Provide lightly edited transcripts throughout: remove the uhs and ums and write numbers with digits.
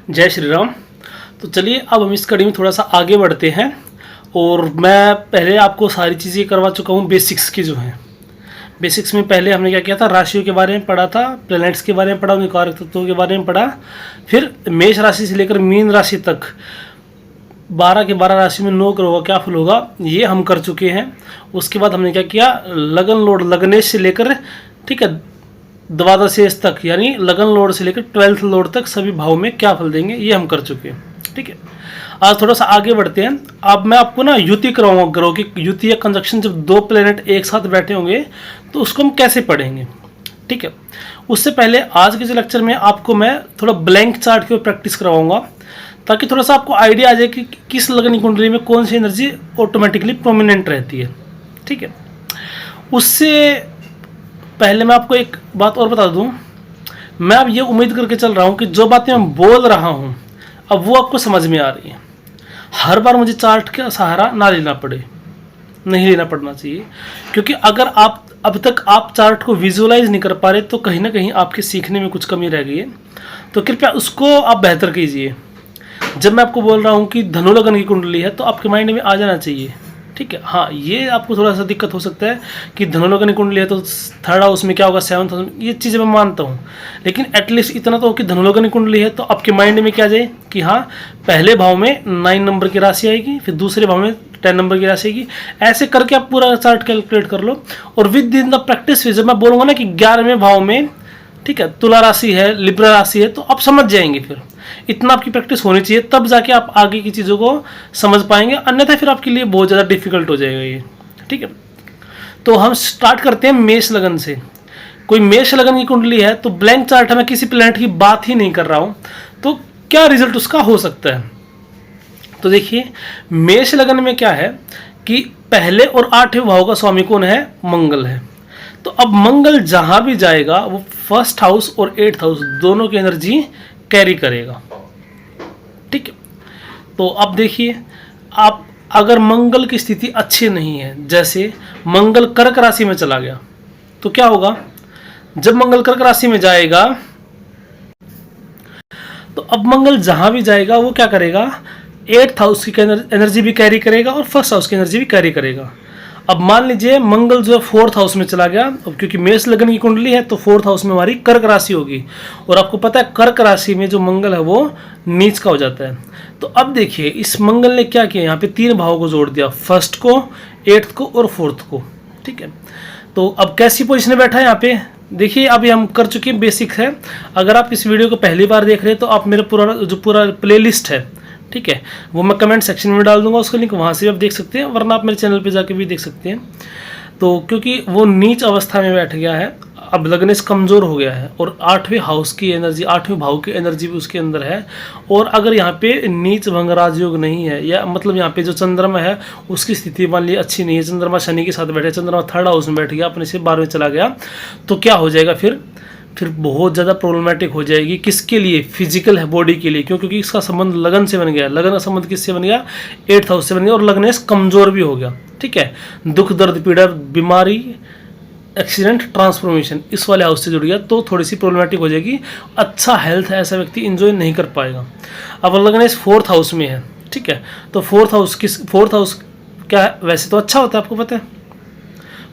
जय श्री राम। तो चलिए अब हम इस कड़ी में थोड़ा सा आगे बढ़ते हैं। और मैं पहले आपको सारी चीज़ें करवा चुका हूँ बेसिक्स की जो हैं। बेसिक्स में पहले हमने क्या किया था, राशियों के बारे में पढ़ा था, प्लैनेट्स के बारे में पढ़ा, उनके कारक तत्वों के बारे में पढ़ा। फिर मेष राशि से लेकर मीन राशि तक 12 के 12 राशि में 9 ग्रहों का क्या फल होगा ये हम कर चुके हैं। उसके बाद हमने क्या किया, लगन लोड लगनेश से लेकर ठीक है द्वादशेश तक, यानी लगन लोड से लेकर 12th लोड तक सभी भाव में क्या फल देंगे ये हम कर चुके हैं। ठीक है, आज थोड़ा सा आगे बढ़ते हैं। अब मैं आपको ना युति कराऊंगा, ग्रहों की युति या कंजक्शन, जब दो प्लेनेट एक साथ बैठे होंगे तो उसको हम कैसे पढ़ेंगे। ठीक है, उससे पहले आज के जो लेक्चर में आपको मैं थोड़ा ब्लैंक चार्ट की प्रैक्टिस करवाऊंगा, ताकि थोड़ा सा आपको आइडिया आ जाए कि किस लगन कुंडली में कौन सी एनर्जी ऑटोमेटिकली प्रोमिनेंट रहती है। ठीक है, उससे पहले मैं आपको एक बात और बता दूं, मैं अब ये उम्मीद करके चल रहा हूं कि जो बातें मैं बोल रहा हूं अब वो आपको समझ में आ रही है। हर बार मुझे चार्ट का सहारा ना लेना पड़े, नहीं लेना पड़ना चाहिए, क्योंकि अगर आप अब तक आप चार्ट को विजुअलाइज नहीं कर पा रहे तो कहीं ना कहीं आपके सीखने में कुछ कमी रह गई है। तो कृपया उसको आप बेहतर कीजिए। जब मैं आपको बोल रहा हूँ कि धनु लगन की कुंडली है तो आपके माइंड में आ जाना चाहिए। ठीक है, हाँ ये आपको थोड़ा सा दिक्कत हो सकता है कि धनु लगन की कुंडली है तो 3rd हाउस में क्या होगा, 7th हाउस में, ये चीज़ें मैं मानता हूँ। लेकिन एटलीस्ट इतना तो हो कि धनु लगन की कुंडली है तो आपके माइंड में क्या जाए कि हाँ पहले भाव में 9 नंबर की राशि आएगी, फिर दूसरे भाव में 10 नंबर की राशि आएगी। ऐसे करके आप पूरा चार्ट कैलकुलेट कर लो। और विद इन द प्रैक्टिस जब मैं बोलूँगा ना कि 11वें भाव में ठीक है तुला राशि है, लिब्रा राशि है, तो आप समझ जाएंगे। फिर इतना आपकी प्रैक्टिस होनी चाहिए, तब जाके आप आगे की चीज़ों को समझ पाएंगे, अन्यथा फिर आपके लिए बहुत ज़्यादा डिफिकल्ट हो जाएगा ये। ठीक है, तो हम स्टार्ट करते हैं मेष लगन से। कोई मेष लगन की कुंडली है तो ब्लैंक चार्ट है, मैं किसी प्लैनेट की बात ही नहीं कर रहा हूँ, तो क्या रिजल्ट उसका हो सकता है। तो देखिए मेष लगन में क्या है कि पहले और 8वें भाव का स्वामी कौन है, मंगल है। तो अब मंगल जहां भी जाएगा वो 1st हाउस और 8th हाउस दोनों की एनर्जी कैरी करेगा। ठीक है, तो अब देखिए आप अगर मंगल की स्थिति अच्छी नहीं है, जैसे मंगल कर्क राशि में चला गया तो क्या होगा, जब मंगल कर्क राशि में जाएगा तो अब मंगल जहां भी जाएगा वो क्या करेगा, 8th हाउस की एनर्जी भी कैरी करेगा और 1st हाउस की एनर्जी भी कैरी करेगा। अब मान लीजिए मंगल जो है 4th हाउस में चला गया, अब क्योंकि मेष लगन की कुंडली है तो 4th हाउस में हमारी कर्क राशि होगी, और आपको पता है कर्क राशि में जो मंगल है वो नीच का हो जाता है। तो अब देखिए इस मंगल ने क्या किया, यहाँ पे 3 भावों को जोड़ दिया, 1st को, 8th को और 4th को। ठीक है, तो अब कैसी पोजिशन में बैठा है यहाँ पे देखिए, अभी हम कर चुके हैं बेसिक है। अगर आप इस वीडियो को पहली बार देख रहे हैं तो आप मेरा पूरा प्लेलिस्ट है, ठीक है, वो मैं कमेंट सेक्शन में डाल दूंगा, उसका लिंक वहाँ से भी आप देख सकते हैं, वरना आप मेरे चैनल पे जाके भी देख सकते हैं। तो क्योंकि वो नीच अवस्था में बैठ गया है, अब लगनेश कमज़ोर हो गया है, और 8वें हाउस की एनर्जी, 8वें भाव की एनर्जी भी उसके अंदर है। और अगर यहाँ पे नीच भंग राजयोग नहीं है, या मतलब यहाँ पे जो चंद्रमा है उसकी स्थिति मान ली अच्छी नहीं है, चंद्रमा शनि के साथ बैठे, चंद्रमा 3rd हाउस में बैठ गया, अपने से 12वें चला गया, तो क्या हो जाएगा फिर बहुत ज़्यादा प्रॉब्लमेटिक हो जाएगी। किसके लिए, फिजिकल है बॉडी के लिए, क्योंकि इसका संबंध लगन से बन गया, लगन का संबंध किससे बन गया, 8th हाउस से बन गया, और लगनेश कमज़ोर भी हो गया। ठीक है, दुख दर्द पीड़ा बीमारी एक्सीडेंट ट्रांसफॉर्मेशन इस वाले हाउस से जुड़ गया तो थोड़ी सी प्रॉब्लमेटिक हो जाएगी। अच्छा हेल्थ है, ऐसा व्यक्ति इंजॉय नहीं कर पाएगा। अब लगनेश 4th हाउस में है, ठीक है, तो 4th हाउस क्या है, वैसे तो अच्छा होता है, आपको पता है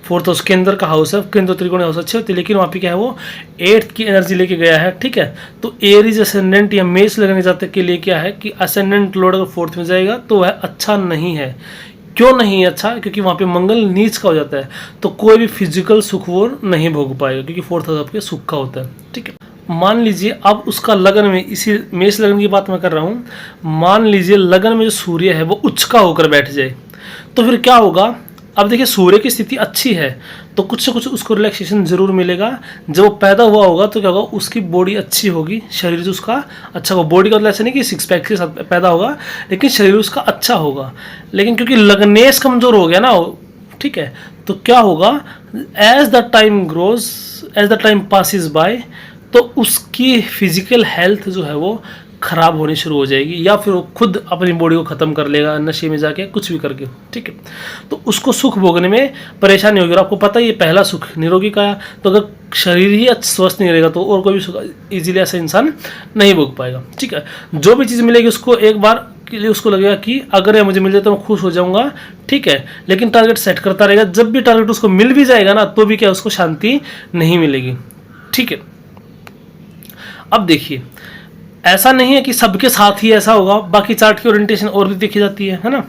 4th हाउस केंद्र का हाउस है, केंद्र त्रिकोण हाउस अच्छे होते हैं, लेकिन वहाँ पे क्या है वो 8th की एनर्जी लेके गया है। ठीक है, तो एरीज असेंडेंट या मेष लगन जातक के लिए क्या है कि असेंडेंट लॉर्ड अगर 4th में जाएगा तो वह अच्छा नहीं है। क्यों नहीं अच्छा, क्योंकि वहाँ पे मंगल नीच का हो जाता है, तो कोई भी फिजिकल सुख वो नहीं भोग पाएगा, क्योंकि 4th हाउस आपके सुख का होता है। ठीक है, मान लीजिए अब उसका लगन में, इसी मेष लगन की बात मैं कर रहा हूँ, मान लीजिए लगन में जो सूर्य है वो उच्च का होकर बैठ जाए तो फिर क्या होगा। अब देखिए सूर्य की स्थिति अच्छी है तो कुछ से कुछ उसको रिलैक्सेशन जरूर मिलेगा। जब वो पैदा हुआ होगा तो क्या होगा, उसकी बॉडी अच्छी होगी, शरीर जो उसका अच्छा होगा। बॉडी का मतलब ऐसा नहीं कि 6 पैक के साथ पैदा होगा, लेकिन शरीर उसका अच्छा होगा। लेकिन क्योंकि लगनेश कमजोर हो गया ना, ठीक है, तो क्या होगा, as the time grows, as the time passes by, तो उसकी फिजिकल हेल्थ जो है वो खराब होनी शुरू हो जाएगी, या फिर वो खुद अपनी बॉडी को ख़त्म कर लेगा नशे में जाके, कुछ भी करके। ठीक है, तो उसको सुख भोगने में परेशानी होगी। और आपको पता है ये पहला सुख निरोगी का है, तो अगर शरीर ही स्वस्थ नहीं रहेगा तो और कोई भी इजीली ऐसा इंसान नहीं भोग पाएगा। ठीक है, जो भी चीज़ मिलेगी उसको एक बार के लिए उसको लगेगा कि अगर ये मुझे मिल जाए तो मैं खुश हो जाऊंगा। ठीक है, लेकिन टारगेट सेट करता रहेगा, जब भी टारगेट उसको मिल भी जाएगा ना तो भी क्या उसको शांति नहीं मिलेगी। ठीक है, अब देखिए ऐसा नहीं है कि सबके साथ ही ऐसा होगा, बाकी चार्ट की ओरिएंटेशन और भी देखी जाती है ना।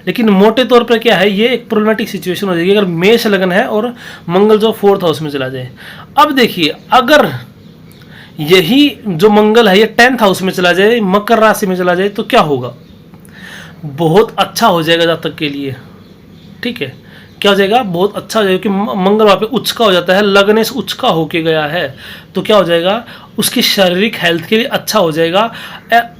लेकिन मोटे तौर पर क्या है, ये एक प्रॉब्लमेटिक सिचुएशन हो जाएगी अगर मेष लगन है और मंगल जो 4th हाउस में चला जाए। अब देखिए अगर यही जो मंगल है ये 10th हाउस में चला जाए, मकर राशि में चला जाए, तो क्या होगा, बहुत अच्छा हो जाएगा जातक के लिए। ठीक है, क्या हो जाएगा, बहुत अच्छा हो जाएगा, क्योंकि मंगल वहाँ पे उच्च का हो जाता है, लगने से उच्च का होके गया है, तो क्या हो जाएगा, उसकी शारीरिक हेल्थ के लिए अच्छा हो जाएगा।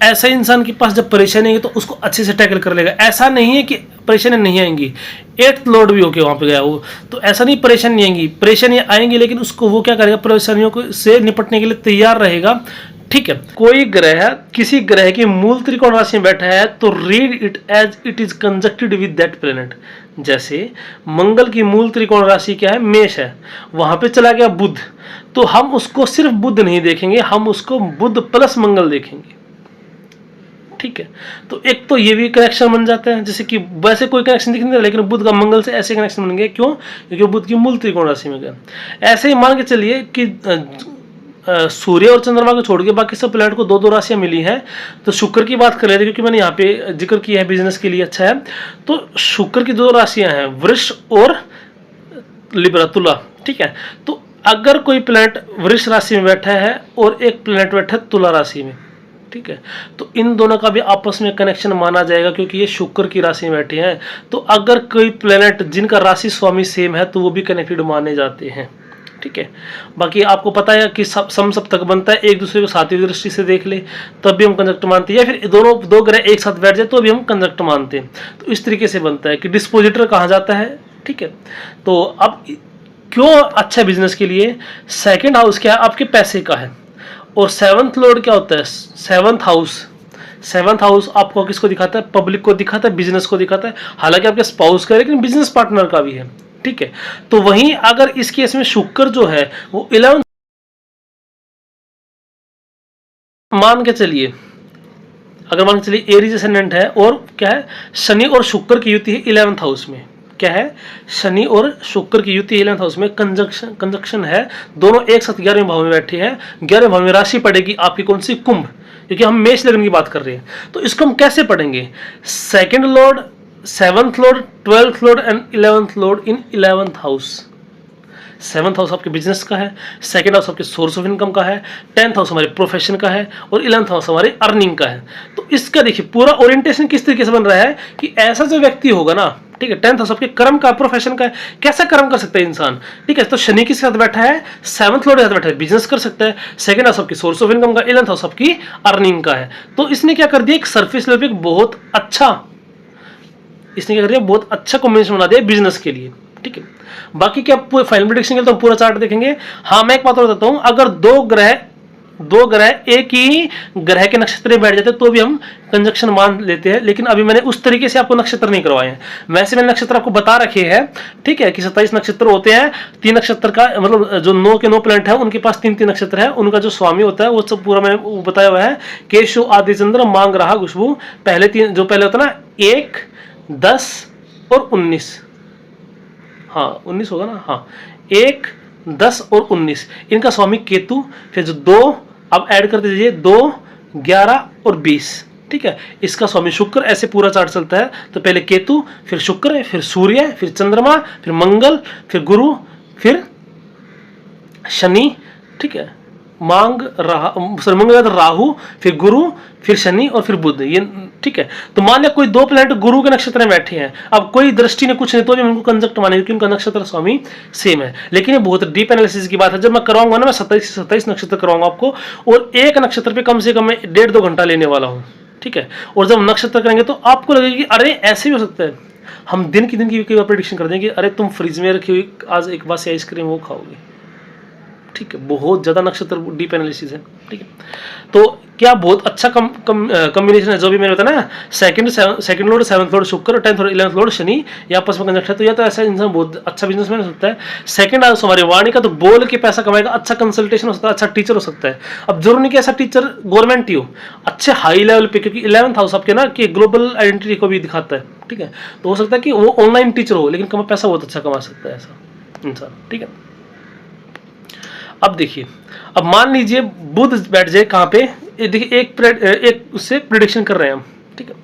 ऐसा इंसान के पास जब परेशानी आएगी तो उसको अच्छे से टैकल कर लेगा। ऐसा नहीं है कि परेशानी नहीं आएंगी, 8th लॉर्ड भी होके वहाँ पे गया वो, तो ऐसा नहीं परेशानी नहीं आएंगी, परेशानियाँ आएंगी, लेकिन उसको वो क्या करेगा, परेशानियों को से निपटने के लिए तैयार रहेगा। ठीक है, कोई ग्रह किसी ग्रह की मूल त्रिकोण राशि में बैठा है तो read it as it is conjuncted with that planet. जैसे मंगल की मूल त्रिकोण राशि क्या है, मेष है, वहां पे चला गया बुध, तो हम उसको सिर्फ बुध नहीं देखेंगे, हम उसको बुध प्लस मंगल देखेंगे। ठीक है, तो एक तो ये भी कनेक्शन बन जाता है, जैसे कि वैसे कोई कनेक्शन दिख नहीं रहा, लेकिन बुध का मंगल से ऐसे कनेक्शन बन गए, क्यों, क्योंकि बुध की मूल त्रिकोण राशि में गया। ऐसे ही मान के चलिए कि सूर्य और चंद्रमा को छोड़ के बाकी सब प्लैनेट को 2-2 राशियां मिली हैं। तो शुक्र की बात कर लेते हैं, क्योंकि मैंने यहाँ पे जिक्र किया है, बिजनेस के लिए अच्छा है। तो शुक्र की 2 राशियां हैं, वृष और लिब्रा, तुला। ठीक है, तो अगर कोई प्लैनेट वृष राशि में बैठा है और एक प्लैनेट बैठा है तुला राशि में, ठीक है, तो इन दोनों का भी आपस में कनेक्शन माना जाएगा, क्योंकि ये शुक्र की राशि में बैठे हैं। तो अगर कोई प्लैनेट जिनका राशि स्वामी सेम है तो वो भी कनेक्टेड माने जाते हैं। ठीक है, बाकी आपको पता है कि सम सप्तक बनता है, एक दूसरे को सातवीं दृष्टि से देख ले तब भी हम कंजक्ट मानते हैं, या फिर दोनों 2 ग्रह एक साथ बैठ जाए तो भी हम कंजक्ट मानते हैं। तो इस तरीके से बनता है कि डिस्पोजिटर कहा जाता है। ठीक है, तो अब क्यों अच्छा बिजनेस के लिए, 2nd हाउस क्या है, आपके पैसे का है, और 7th लॉर्ड क्या होता है, 7th हाउस आपको किसको दिखाता है, पब्लिक को दिखाता है, बिजनेस को दिखाता है, हालांकि आपके स्पाउस का है लेकिन बिजनेस पार्टनर का भी है। ठीक है, तो वहीं अगर इस केस में शुक्र जो है वो 11 मान के चलिए, अगर मान के चलिए एरीज असेंडेंट है और क्या है, शनि और शुक्र की युति है 11th हाउस में, क्या है, शनि और शुक्र की युति 11th हाउस में कंजक्शन है, दोनों एक साथ 11वें भाव में बैठे हैं। 11वें भाव में राशि पड़ेगी आपकी कौन सी, कुंभ, क्योंकि हम मेष लग्न की बात कर रहे हैं। तो इसको हम कैसे पढ़ेंगे, 2nd Lord, 7th Lord, 12th Lord and 11th Lord in 11th house. 7th house आपके बिजनेस का है, 2nd हाउस आपके सोर्स ऑफ इनकम का है, 10th हाउस हमारे प्रोफेशन का है, और 11th हाउस हमारे अर्निंग का है। तो इसका देखिए पूरा ओरिएंटेशन किस तरीके से बन रहा है कि ऐसा जो व्यक्ति होगा ना, ठीक है, 10th हाउस आपके कर्म का, प्रोफेशन का है, कैसा कर्म कर सकता है इंसान। ठीक है, तो शनि के साथ बैठा है, 7th लॉर्ड के साथ बैठा है, बिजनेस कर सकता है, 2nd हाउस आपकी सोर्स ऑफ इनकम का, 11th हाउस आपकी अर्निंग का है। तो इसने क्या कर दिया, एक सरफेस लेवल पे बहुत अच्छा, इसने क्या कर दिया, बहुत अच्छा कॉम्बिनेशन बना दिया बिजनेस के लिए। ठीक है, बाकी क्या फाइनल प्रेडिक्शन के लिए तो हम पूरा चार्ट देखेंगे। हाँ, मैं एक बात और बताता हूं, अगर दो ग्रह एक ही ग्रह के नक्षत्र में बैठ जाते तो भी हम कंजक्शन मान लेते हैं, लेकिन अभी मैंने उस तरीके से आपको नक्षत्र नहीं करवाए हैं। वैसे मैंने नक्षत्र आपको बता रखे हैं, ठीक है, कि 27 नक्षत्र होते हैं, 3 नक्षत्र का मतलब जो 9 के 9 प्लैनेट है उनके पास 3 नक्षत्र है, उनका जो स्वामी होता है वो सब पूरा मैंने बताया हुआ है। केशु, आदि चंद्र, मांग, राहु, खुशबू, पहले 3 जो पहले होता है ना, 1, 10 और 19, हाँ 19 होगा ना, हाँ 1, 10 और 19, इनका स्वामी केतु। फिर जो 2 अब ऐड कर दीजिए, 2, 11 और 20, ठीक है, इसका स्वामी शुक्र। ऐसे पूरा चार्ट चलता है, तो पहले केतु, फिर शुक्र, फिर सूर्य, फिर चंद्रमा, फिर मंगल, फिर गुरु, फिर शनि, ठीक है, मंगल, राहु, फिर गुरु, फिर शनि और फिर बुध, ये ठीक है। तो मान लिया कोई 2 प्लैनेट गुरु के नक्षत्र में बैठे हैं, अब कोई दृष्टि ने कुछ नहीं तो भी उनको कंजक्ट मानेंगे क्योंकि उनका नक्षत्र स्वामी सेम है। लेकिन ये बहुत डीप एनालिसिस की बात है, जब मैं करवाऊंगा ना, मैं 27 नक्षत्र करवाऊंगा आपको, और एक नक्षत्र पे कम से कम मैं 1.5-2 घंटा लेने वाला हूँ, ठीक है। और जब नक्षत्र करेंगे तो आपको लगेगा कि अरे ऐसे भी हो सकता है। हम दिन की कई बार प्रेडिक्शन कर देंगे, अरे तुम फ्रिज में रखी हुई आज एक बार से आइसक्रीम वो खाओगे, ठीक है, बहुत ज़्यादा नक्षत्र डीप एनालिसिस है, ठीक है। तो क्या बहुत अच्छा कम्बिनेशन है जो भी मैंने बताया ना, सेकंड लॉर्ड 7th लॉर्ड शुक्र, 10th और 11th लॉर्ड शनि, ये आपस में कंजक्ट है, तो या तो ऐसा इंसान बहुत अच्छा बिजनेसमैन हो सकता है। सेकंड हाउस हमारी वाणी का, तो बोल के पैसा कमाएगा, अच्छा कंसल्टेशन हो सकता है, अच्छा टीचर हो सकता है। अब जरूर नहीं कि ऐसा टीचर गवर्नमेंट ही हो, अच्छे हाई लेवल पे, क्योंकि 11th हाउस आपके ना कि ग्लोबल आइडेंटिटी को भी दिखाता है, ठीक है। तो हो सकता है कि वो ऑनलाइन टीचर हो लेकिन पैसा बहुत अच्छा कमा सकता है ऐसा इंसान, ठीक है। अब देखिए, अब मान लीजिए बुध बैठ जाए कहाँ पे, देखिए एक उससे प्रिडिक्शन कर रहे हैं हम, ठीक है।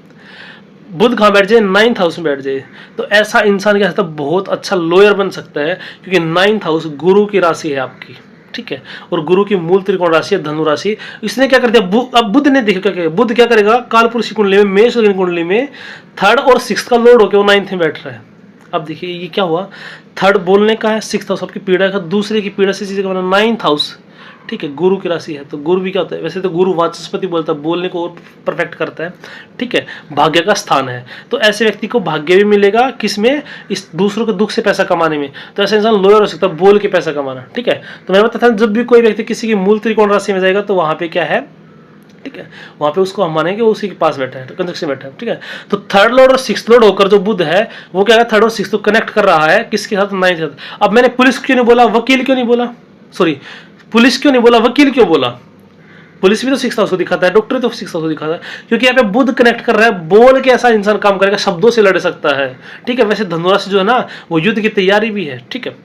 बुध कहाँ बैठ जाए, 9th हाउस में बैठ जाए, तो ऐसा इंसान क्या सकता है, बहुत अच्छा लॉयर बन सकता है, क्योंकि 9th हाउस गुरु की राशि है आपकी, ठीक है। और गुरु की मूल त्रिकोण राशि है धनु राशि। इसने क्या कर दिया, अब बुध ने देखा क्या, बुध क्या करेगा, कालपुरुष कुंडली में, मेष कुंडली में 3rd और 6th का लॉर्ड होकर वो 9th में बैठ रहा है। अब देखिए ये क्या हुआ, 3rd बोलने का है, 6th हाउस आपकी पीड़ा का, दूसरे की पीड़ा से चीजें का 9th हाउस, ठीक है, गुरु की राशि है। तो गुरु भी क्या होता है, वैसे तो गुरु वाचस्पति बोलता है, बोलने को और परफेक्ट करता है, ठीक है, भाग्य का स्थान है। तो ऐसे व्यक्ति को भाग्य भी मिलेगा किसमें, इस दूसरों के दुख से पैसा कमाने में। तो ऐसा इंसान लॉयर हो सकता है, बोल के पैसा कमाना, ठीक है। तो मैंने बताया था जब भी कोई व्यक्ति किसी की मूल त्रिकोण राशि में जाएगा तो वहां पे क्या है, ठीक है, वहां पे उसको हम मानेंगे उसी के पास बैठा है, कंजक्शन बैठा है, ठीक है। तो 3rd लॉर्ड और 6th लॉर्ड होकर जो बुध है वो क्या है, 3rd और 6th को कनेक्ट कर रहा है किसके साथ, 9th के साथ। अब मैंने पुलिस क्यों नहीं बोला, वकील क्यों नहीं बोला, सॉरी पुलिस क्यों नहीं बोला, वकील क्यों बोला, पुलिस भी तो 6th हाउस को दिखाता है, डॉक्टर तो 6th हाउस को दिखाता है, क्योंकि यहाँ पे बुध कनेक्ट कर रहा है, बोल के ऐसा इंसान काम करेगा, शब्दों से लड़ सकता है, ठीक है। वैसे धनुराशि जो है ना वो युद्ध की तैयारी भी है, ठीक है,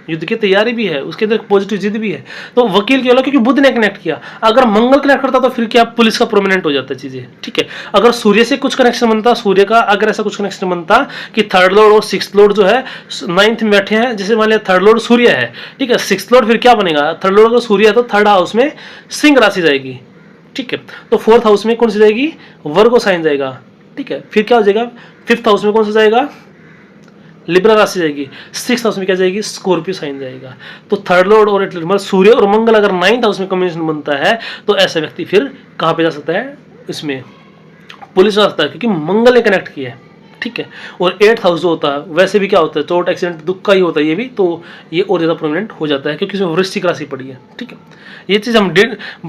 युद्ध की तैयारी भी है, उसके अंदर पॉजिटिव जिद भी है। तो वकील क्यों, क्योंकि बुध ने कनेक्ट किया। अगर मंगल कनेक्ट करता तो फिर क्या, पुलिस का प्रोमिनेंट हो जाता है चीजें, ठीक है। अगर सूर्य से कुछ कनेक्शन बनता, सूर्य का अगर ऐसा कुछ कनेक्शन बनता कि 3rd लॉर्ड और 6th लॉर्ड जो है 9th में बैठे हैं, जैसे मान लिया 3rd लॉर्ड सूर्य है, ठीक है, 6th लॉर्ड फिर क्या बनेगा, 3rd लॉर्ड अगर सूर्य है तो 3rd हाउस में सिंह राशि जाएगी, ठीक है। तो 4th हाउस में कौन सी जाएगी, वर्गो साइन जाएगा, ठीक है। फिर क्या हो जाएगा, 5th हाउस में कौन सा जाएगा, लिब्रा राशि जाएगी, 6th हाउस में क्या जाएगी, स्कॉर्पियो साइन जाएगा। तो 3rd लॉर्ड और मतलब सूर्य और मंगल अगर 9th हाउस में कॉम्बिनेशन बनता है तो ऐसा व्यक्ति फिर कहाँ पे जा सकता है, इसमें पुलिस में जा सकता है, क्योंकि मंगल ने कनेक्ट किया है, ठीक है। और 8th हाउस जो होता है वैसे भी क्या होता है, चोट एक्सीडेंट दुख का ही होता है ये भी, तो ये और ज़्यादा प्रोमिनेंट हो जाता है क्योंकि इसमें वृश्चिक राशि पड़ी है, ठीक है। ये चीज़ हम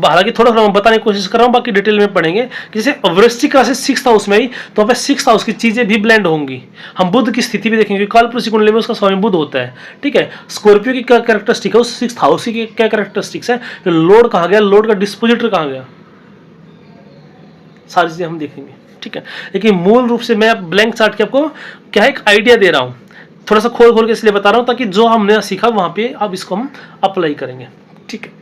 हालांकि थोड़ा थोड़ा बताने की कोशिश कर रहा हूँ, बाकी डिटेल में पढ़ेंगे। जैसे वृश्चिक राशि 6th हाउस में आई तो वहाँ पे 6th हाउस की चीज़ें भी ब्लेंड होंगी। हम बुध की स्थिति भी देखेंगे, कालपुरुष कुंडली में उसका स्वामी बुध होता है, ठीक है। स्कॉर्पियो की क्या कैरेक्टरिस्टिक है, उस 6th हाउस की क्या कैरेक्टरिस्टिक्स है, लोड कहाँ गया, लोड का डिस्पोजिटर कहाँ गया, सारी चीज़ें हम देखेंगे, ठीक है। लेकिन मूल रूप से मैं ब्लैंक चार्ट के आपको क्या है एक आइडिया दे रहा हूँ, थोड़ा सा खोल खोल के इसलिए बता रहा हूँ ताकि जो हमने सीखा वहां पे अब इसको हम अप्लाई करेंगे, ठीक है।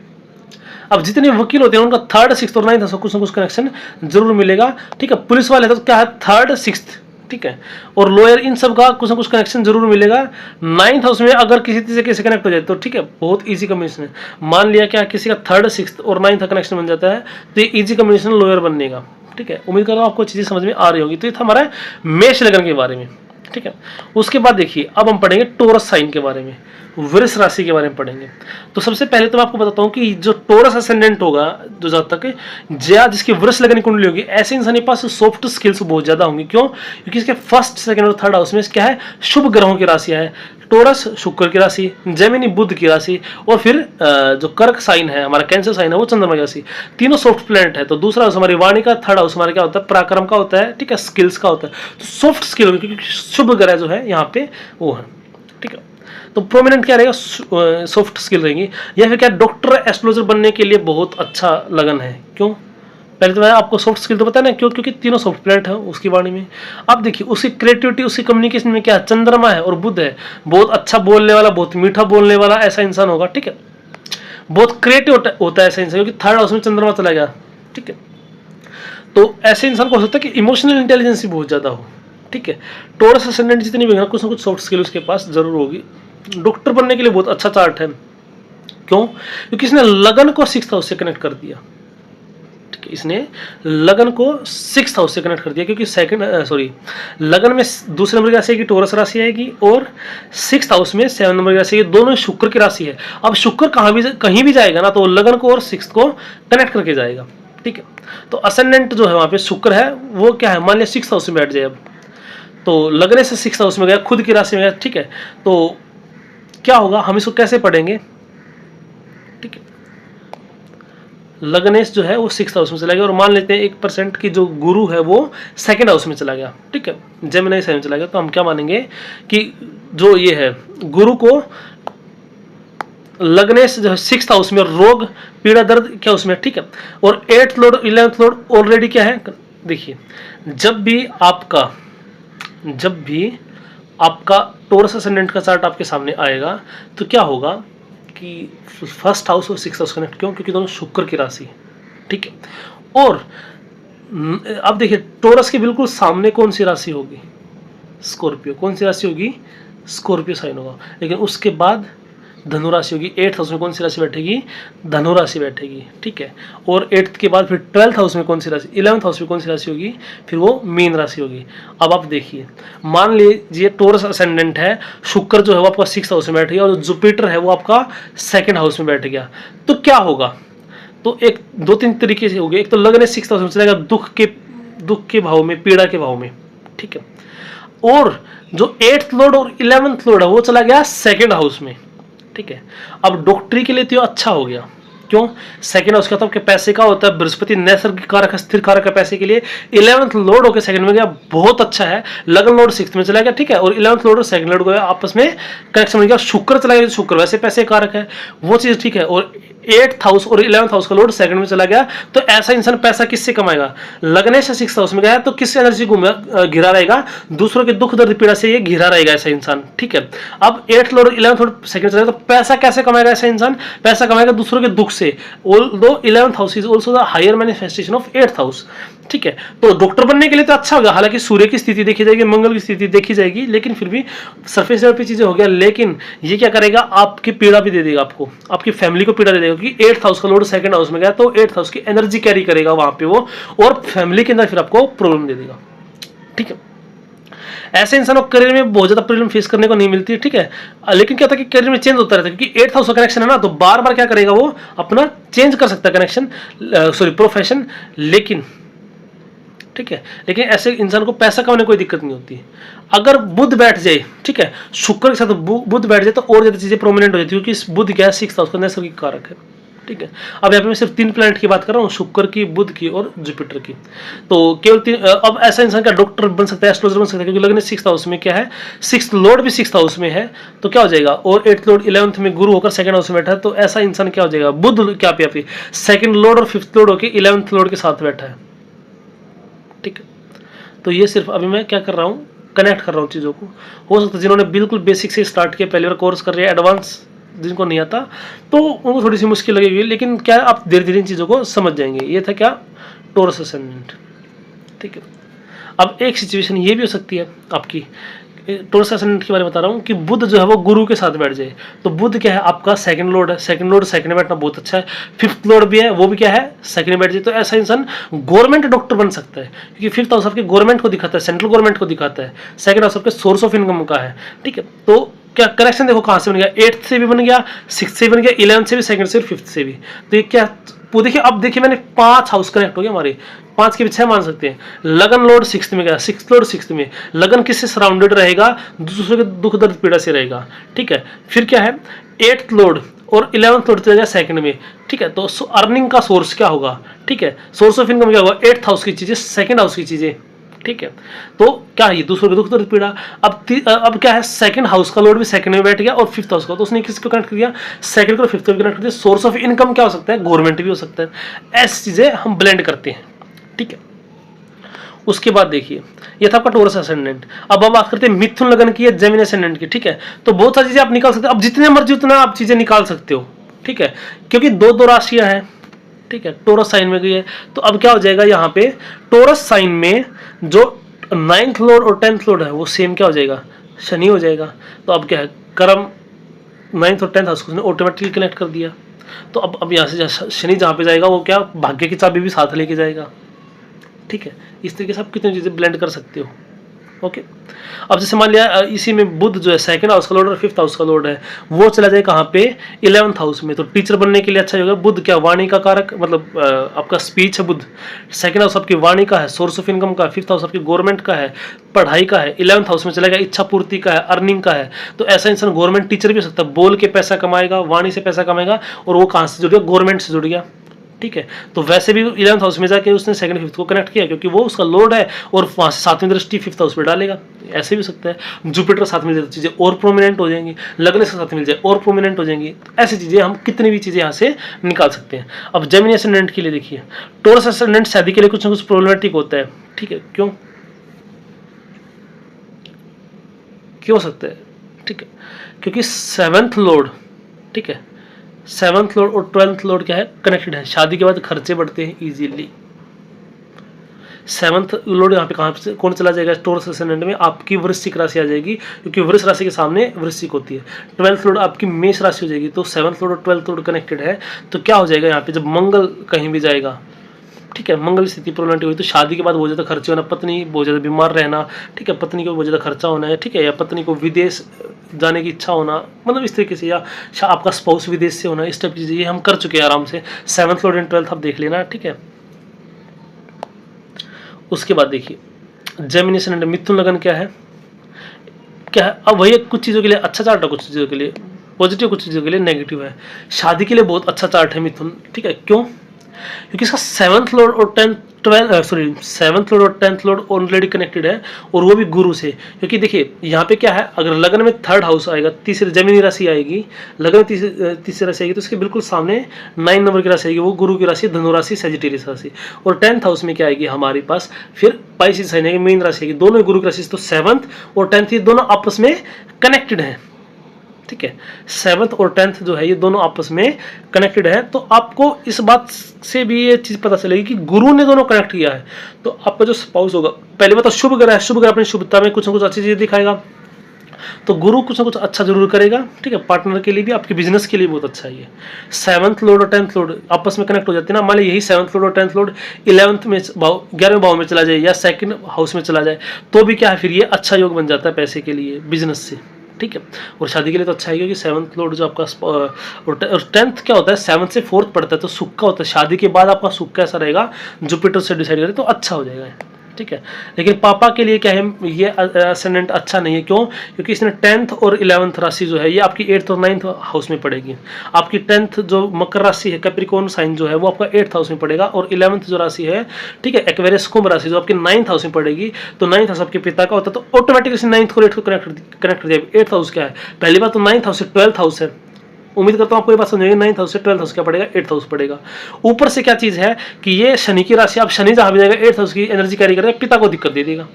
अब जितने वकील होते हैं उनका 3rd 6th और 9th कुछ ना कुछ कनेक्शन जरूर मिलेगा, ठीक है। पुलिस वाले तो क्या है 3rd 6th, ठीक है, और लॉयर इन सब का कुछ ना कुछ कनेक्शन जरूर मिलेगा। 9th हाउस में अगर किसी तरीके से कनेक्ट हो जाए तो ठीक है, बहुत इजी कॉम्बिनेशन है। मान लिया क्या किसी का 3rd 6th और 9th का कनेक्शन बन जाता है तो ये इजी कॉम्बिनेशन लॉयर बनने का, ठीक है। उम्मीद कर रहा हूँ आपको चीजें समझ में आ रही होगी। तो ये था हमारा मेष लग्न के बारे में, ठीक है। उसके बाद देखिए अब हम पढ़ेंगे टोरस साइन के बारे में, वृष राशि के बारे में पढ़ेंगे। तो सबसे पहले तो मैं आपको बताता हूँ कि जो टोरस असेंडेंट होगा, जो जातक जिसकी वृष लगन कुंडली होगी, ऐसे इंसान के पास सॉफ्ट स्किल्स बहुत ज्यादा होंगी। क्यों? क्योंकि इसके 1st 2nd और 3rd हाउस में क्या है, शुभ ग्रहों की राशि है। टोरस शुक्र की राशि, जेमिनी बुध की राशि, और फिर जो कर्क साइन है हमारा, कैंसर साइन है वो चंद्रमा की राशि। तीनों सॉफ्ट प्लैनेट है। तो दूसरा हाउस हमारी वाणी का, 3rd हाउस हमारा क्या होता है, पराक्रम का होता है, ठीक है, स्किल्स का होता है। तो सॉफ्ट स्किल, क्योंकि शुभ ग्रह जो है यहाँ पे वो है, ठीक है। तो प्रोमिनेंट क्या रहेगा, सॉफ्ट स्किल रहेंगी। या फिर क्या, डॉक्टर एस्ट्रोलॉजर बनने के लिए बहुत अच्छा लगन है। क्यों? पहले तो मैं आपको सॉफ्ट स्किल तो पता है ना, क्यों? क्योंकि तीनों सॉफ्ट प्लैनेट है उसकी वाणी में। अब देखिए उसकी क्रिएटिविटी, उसकी कम्युनिकेशन में क्या, चंद्रमा है और बुध है। बहुत अच्छा बोलने वाला, बहुत मीठा बोलने वाला ऐसा इंसान होगा, ठीक है। बहुत क्रिएटिव होता है ऐसा इंसान, क्योंकि 3rd हाउस में चंद्रमा चला गया, ठीक है। तो ऐसे इंसान को हो सकता है कि इमोशनल इंटेलिजेंस भी बहुत ज्यादा हो, ठीक है। टोरस असेंडेंट जितनी भी कुछ ना कुछ सॉफ्ट स्किल उसके पास जरूर होगी। डॉक्टर बनने के लिए बहुत अच्छा चार्ट है। क्यों? क्योंकि इसने लगन को 6th हाउस से कनेक्ट कर दिया, ठीक है। इसने लगन को 6th हाउस से कनेक्ट कर दिया, क्योंकि लगन में दूसरे नंबर की राशि आएगी, टोरस राशि आएगी, और 6th हाउस में 7 नंबर की राशि, दोनों शुक्र की राशि है। अब शुक्र कहीं भी जाएगा ना तो लगन को और 6th को कनेक्ट करके जाएगा, ठीक है। तो असेंडेंट जो है वहां पे शुक्र है, वो क्या है, मान लिया 6th हाउस में बैठ जाए, अब तो लगने से 6th हाउस में गया, खुद की राशि में गया, ठीक है। तो क्या होगा, हम इसको कैसे पढ़ेंगे, लग्नेश जो है वो 6th हाउस में चला गया, और मान लेते हैं 1% की जो गुरु है वो 2nd हाउस में चला गया, ठीक है, जेमिनी साइन में चला गया, तो हम क्या मानेंगे कि जो ये है गुरु को लग्नेश जो है 6th हाउस में, रोग पीड़ा दर्द क्या उसमें, ठीक है, और 8th Lord 11th Lord already क्या है, देखिए जब भी आपका टोरस असेंडेंट का चार्ट आपके सामने आएगा तो क्या होगा कि 1st हाउस और 6th हाउस कनेक्ट, क्यों, क्योंकि दोनों शुक्र की राशि, ठीक है। और अब देखिए टोरस के बिल्कुल सामने कौन सी राशि होगी, स्कॉर्पियो, कौन सी राशि होगी, स्कॉर्पियो साइन होगा, लेकिन उसके बाद धनु राशि होगी, 8th हाउस में कौन सी राशि बैठेगी, धनु राशि बैठेगी, ठीक है, और 8th के बाद फिर 12th हाउस में कौन सी राशि, 11th हाउस में कौन सी राशि होगी, फिर वो मीन राशि होगी। अब आप देखिए, मान लीजिए टोरस असेंडेंट है, शुक्र जो है वो आपका 6th हाउस में बैठ गया, और जुपिटर है वो आपका 2nd हाउस में बैठ गया, तो क्या होगा, तो एक 2-3 तरीके से होगी, एक तो लगने 6th हाउस में चलेगा दुख के भाव में, पीड़ा के भाव में, ठीक है, और जो 8th लॉर्ड और 11th लॉर्ड है वो चला गया 2nd हाउस में, ठीक है। अब डॉक्टरी के लिए तो अच्छा हो गया, क्यों, 2nd हाउस का तो आपके पैसे का होता है, बृहस्पति नैसर्गिक कारक है, स्थिर कारक है पैसे के लिए, 11th लॉर्ड होकर 2nd में गया, बहुत अच्छा है, लगन लॉर्ड 6th में चला गया, ठीक है, और 11th लॉर्ड और 2nd लॉर्ड को आपस में कनेक्शन बन गया, शुक्र चला गया, शुक्र वैसे पैसे कारक है, वो चीज ठीक है, और 8th हाउस और 11th हाउस का लॉर्ड 2nd में चला गया, तो ऐसा इंसान पैसा किससे कमाएगा, लगने से 6th हाउस में गया तो किससे एनर्जी घिरा रहेगा, दूसरों के दुख दर्द पीड़ा से ये घिरा रहेगा ऐसा इंसान, ठीक है। अब 8th Lord 11th Lord 2nd चला गया, तो पैसा कैसे कमाएगा ऐसा इंसान, पैसा कमाएगा दूसरों के दुख से, although 11th house is also the higher manifestation of 8th house, ठीक है। तो डॉक्टर बनने के लिए तो अच्छा होगा, हालांकि सूर्य की स्थिति देखी जाएगी, मंगल की स्थिति देखी जाएगी, लेकिन फिर भी सरफेस लेवल पे चीजें हो गया, लेकिन ये क्या करेगा, आपकी पीड़ा भी दे देगा, आपको आपकी फैमिली को पीड़ा दे देगा, क्योंकि 8th हाउस का लॉर्ड 2nd हाउस में गया, तो 8th हाउस की एनर्जी कैरी करेगा वहां पे वो, और फैमिली के अंदर फिर आपको प्रॉब्लम दे देगा, ठीक है। ऐसे इंसान को करियर में बहुत ज्यादा प्रॉब्लम फेस करने को नहीं मिलती है, ठीक है, लेकिन क्या होता है कि करियर में चेंज होता रहता है, क्योंकि 8th हाउस का कनेक्शन है ना, तो बार बार क्या करेगा वो अपना चेंज कर सकता है कनेक्शन, प्रोफेशन, लेकिन ठीक है, लेकिन ऐसे इंसान को पैसा कमाने कोई दिक्कत नहीं होती। अगर बुध बैठ जाए, ठीक है, शुक्र के साथ बुध बैठ जाए तो और ज्यादा चीजें प्रोमिनेंट हो जाती है, क्योंकि बुध क्या है 6th हाउस का नैसर्गिक कारक है, ठीक है। अब यहाँ पे मैं सिर्फ 3 प्लैनेट की बात कर रहा हूँ, शुक्र की, बुध की और जुपिटर की, तो केवल 3। अब ऐसा इंसान क्या डॉक्टर बन सकता है, एस्ट्रोलॉजर बन सकता है, क्योंकि लगने 6th हाउस में क्या है, 6th लॉर्ड भी 6th हाउस में है, तो क्या हो जाएगा, और 8th लॉर्ड 11th में गुरु होकर 2nd हाउस में बैठा है, तो ऐसा इंसान क्या हो जाएगा, बुध क्या पे 2nd लॉर्ड और 5th लॉर्ड होकर 11th लॉर्ड के साथ बैठा है, ठीक है। तो ये सिर्फ अभी मैं क्या कर रहा हूँ, कनेक्ट कर रहा हूँ चीज़ों को। हो सकता है जिन्होंने बिल्कुल बेसिक से स्टार्ट किया, पहले बार कोर्स कर रहे हैं, एडवांस जिनको नहीं आता तो उनको थोड़ी सी मुश्किल लगेगी, लेकिन क्या आप धीरे धीरे इन चीज़ों को समझ जाएंगे। ये था क्या, टोरस असेंडेंट, ठीक है। अब एक सिचुएशन ये भी हो सकती है आपकी, टोरस असेंडेंट के बारे में बता रहा हूँ, कि बुध जो है वो गुरु के साथ बैठ जाए, तो बुध क्या है आपका 2nd लॉर्ड है, 2nd लॉर्ड 2nd में बैठना बहुत अच्छा है, 5th लॉर्ड भी है, वो भी क्या है 2nd में बैठ जाए, तो ऐसा इंसान गवर्नमेंट डॉक्टर बन सकता है, क्योंकि 5th हाउस आपके गवर्नमेंट को दिखाता है, सेंट्रल गवर्नमेंट को दिखाता है, 2nd हाउस आपके सोर्स ऑफ इनकम का है, ठीक है। तो क्या कनेक्शन देखो कहाँ से बन गया, 8th से भी बन गया, 6th से बन गया, 11th से भी, 2nd से, 5th से भी, तो ये क्या, वो देखिए अब देखिए मैंने 5 हाउस कनेक्ट हो गया हमारे, 5 के भी 6 मान सकते हैं। लगन लॉर्ड 6th में गया, 6th लॉर्ड 6th में, लगन किससे सराउंडेड रहेगा, दूसरे के दुख दर्द पीड़ा से रहेगा, ठीक है। फिर क्या है, 8th लॉर्ड और 11th लॉर्ड चला गया 2nd में, ठीक है, तो अर्निंग का सोर्स क्या होगा, ठीक है, सोर्स ऑफ इनकम क्या होगा, 8th हाउस की चीजें, 2nd हाउस की चीजें, ठीक है। तो क्या है, दूसरों के दुख दर्द पीड़ा। अब क्या है, 2nd हाउस का लॉर्ड भी 2nd में बैठ गया, और 5th हाउस का, तो उसने किसको कनेक्ट कर दिया, 2nd को 5th को कनेक्ट कर दिया। सोर्स ऑफ इनकम क्या हो सकता है, गवर्नमेंट भी हो सकता है, ऐसी चीजें हम ब्लेंड करते हैं, ठीक है। उसके बाद देखिए, ये था आपका टोरस असेंडेंट। अब हम बात करते हैं मिथुन लगन की या जेमिनी असेंडेंट की, ठीक है। तो बहुत सारी चीजें आप निकाल सकते हो, अब जितने मर्जी उतना आप चीजें निकाल सकते हो, ठीक है, क्योंकि दो राशियां हैं, ठीक है, टोरस साइन में गई है, तो अब क्या हो जाएगा यहाँ पे, टोरस साइन में जो 9th लॉर्ड और 10th लॉर्ड है वो सेम क्या हो जाएगा, शनि हो जाएगा। तो अब क्या है, कर्म 9th और 10th हाउस को उसने ऑटोमेटिकली कनेक्ट कर दिया, तो अब यहाँ से शनि जहाँ पे जाएगा वो क्या, भाग्य की चाबी भी साथ लेके जाएगा, ठीक है। इस तरीके से आप कितनी चीज़ें ब्लेंड कर सकते हो, ओके। अब जैसे मान लिया इसी में बुध जो है 2nd हाउस का लॉर्ड और 5th हाउस का लॉर्ड है, वो चला जाए कहाँ पे, 11th हाउस में, तो टीचर बनने के लिए अच्छा होगा। बुध क्या, वाणी का कारक, मतलब आपका स्पीच है बुध। 2nd हाउस आपकी वाणी का है, सोर्स ऑफ इनकम का, 5th हाउस आपकी गवर्नमेंट का है, पढ़ाई का है, 11th हाउस में चला गया इच्छा पूर्ति का है, अर्निंग का है। तो ऐसा इंसान गवर्नमेंट टीचर भी हो सकता है, बोल के पैसा कमाएगा, वाणी से पैसा कमाएगा, और वो कहाँ से जुड़ गया, गवर्नमेंट से जुड़ गया, ठीक है। तो वैसे भी 11th हाउस में जाके उसने सेकंड फिफ्थ को कनेक्ट किया, क्योंकि वो उसका लॉर्ड है और वहाँ से सातवीं दृष्टि फिफ्थ हाउस में डालेगा। ऐसे भी हो सकता है जुपिटर साथ मिल जाए तो चीज़ें और प्रोमिनेंट हो जाएंगी, लग्न के साथ मिल जाए और प्रोमिनेंट हो जाएंगी। तो ऐसी चीज़ें हम कितनी भी चीज़ें यहाँ से निकाल सकते हैं। अब जेमिनी एसेंडेंट के लिए देखिए, टॉरस एसेंडेंट शादी के लिए कुछ ना कुछ प्रॉब्लमेटिक होता है, ठीक है। क्यों हो सकता है, ठीक है, क्योंकि 7th लॉर्ड, ठीक है, 7th लॉर्ड और 12th लॉर्ड क्या है, कनेक्टेड है। शादी के बाद खर्चे बढ़ते हैं इजीली। 7th लॉर्ड यहाँ पे कहाँ से कौन चला जाएगा, टॉरस एसेंडेंट में आपकी वृश्चिक राशि आ जाएगी, क्योंकि वृष राशि के सामने वृश्चिक होती है। 12th लॉर्ड आपकी मेष राशि हो जाएगी। तो 7th लॉर्ड और 12th लॉर्ड कनेक्टेड है, तो क्या हो जाएगा यहाँ पे, जब मंगल कहीं भी जाएगा, ठीक है, मंगल स्थिति प्रॉब्लमेटिक हुई तो शादी के बाद बहुत ज़्यादा खर्चे होना, पत्नी बहुत ज़्यादा बीमार रहना, ठीक है, पत्नी को बहुत ज़्यादा खर्चा होना है, ठीक है, या पत्नी को विदेश जाने की इच्छा होना, मतलब इस तरीके से, या आपका स्पाउस विदेश से होना, इस टाइप की चीज़ें हम कर चुके हैं आराम से। 7th लॉर्ड एंड 12th आप देख लेना, ठीक है। उसके बाद देखिए जेमिनी एसेंडेंट मिथुन लगन क्या है, अब वही कुछ चीज़ों के लिए अच्छा चार्ट है, कुछ चीज़ों के लिए पॉजिटिव, कुछ चीज़ों के लिए नेगेटिव है। शादी के लिए बहुत अच्छा चार्ट है मिथुन, ठीक है। क्यों, क्योंकि इसका 7th लॉर्ड और 7th लॉर्ड और 10th लॉर्ड ऑलरेडी कनेक्टेड है, और वो भी गुरु से। क्योंकि देखिए यहाँ पे क्या है, अगर लगन में 3rd हाउस आएगा, तीसरी जेमिनी राशि आएगी, लगन में तीसरी राशि आएगी, तो इसके बिल्कुल सामने 9 नंबर की राशि आएगी, वो गुरु की राशि, धनु राशि, सजिटेरियस राशि। और 10th हाउस में क्या आएगी हमारे पास, फिर पाइसेस आएगी, मीन राशि आएगी, दोनों गुरु की राशि। तो 7th और 10th ये दोनों आपस में कनेक्टेड हैं, ठीक है। 7th और 10th जो है ये दोनों आपस में कनेक्टेड है। तो आपको इस बात से भी ये चीज पता चलेगी कि गुरु ने दोनों कनेक्ट किया है। तो आपका जो स्पाउस होगा, पहली बात तो शुभ ग्रह है, शुभ ग्रह अपनी शुभता में कुछ ना कुछ अच्छी चीजें दिखाएगा, तो गुरु कुछ ना कुछ अच्छा जरूर करेगा, ठीक है। पार्टनर के लिए भी, आपके बिजनेस के लिए बहुत अच्छा है ये। 7th लॉर्ड और 10th लॉर्ड आपस में कनेक्ट हो जाते हैं ना, मान लीजिए यही 7th लॉर्ड और 10th लॉर्ड 11th में 11वें भाव में चला जाए या सेकंड हाउस में चला जाए, तो भी क्या है, फिर ये अच्छा योग बन जाता है पैसे के लिए, बिजनेस से, ठीक है। और शादी के लिए तो अच्छा है, क्योंकि 7th लॉर्ड जो आपका और 10th क्या होता है, 7th से 4th पड़ता है, तो सुख का होता है। शादी के बाद आपका सुख कैसा रहेगा, जुपिटर से डिसाइड करें, तो अच्छा हो जाएगा, ठीक है। लेकिन पापा के लिए क्या है, ये असेंडेंट अच्छा नहीं है। क्यों, क्योंकि इसने 10th और 11th राशि जो है ये आपकी 8th और 9th हाउस में पड़ेगी। आपकी 10th जो मकर राशि है, कैप्रिकॉर्न साइन जो है, वो आपका 8th हाउस में पड़ेगा, और 11th जो राशि है, ठीक है, एक्वेरियस कुंभ राशि जो आपकी 9th हाउस में पड़ेगी। तो 9th हाउस आपके पिता का होता है, तो ऑटोमेटिकली 9th और 8th को कनेक्ट कर दिया। 8th हाउस क्या है, पहली बात तो 9th हाउस से 12th हाउस है। उम्मीद करता हूँ आपको ये बात समझेगी। 9th हाउस से 12th हाउस क्या पड़ेगा, 8th हाउस पड़ेगा। ऊपर से क्या चीज है कि ये शनि की राशि, अब शनि जहां भी जाएगा 8th हाउस की एनर्जी कैरी करेगा, पिता को दिक्कत दे देगा।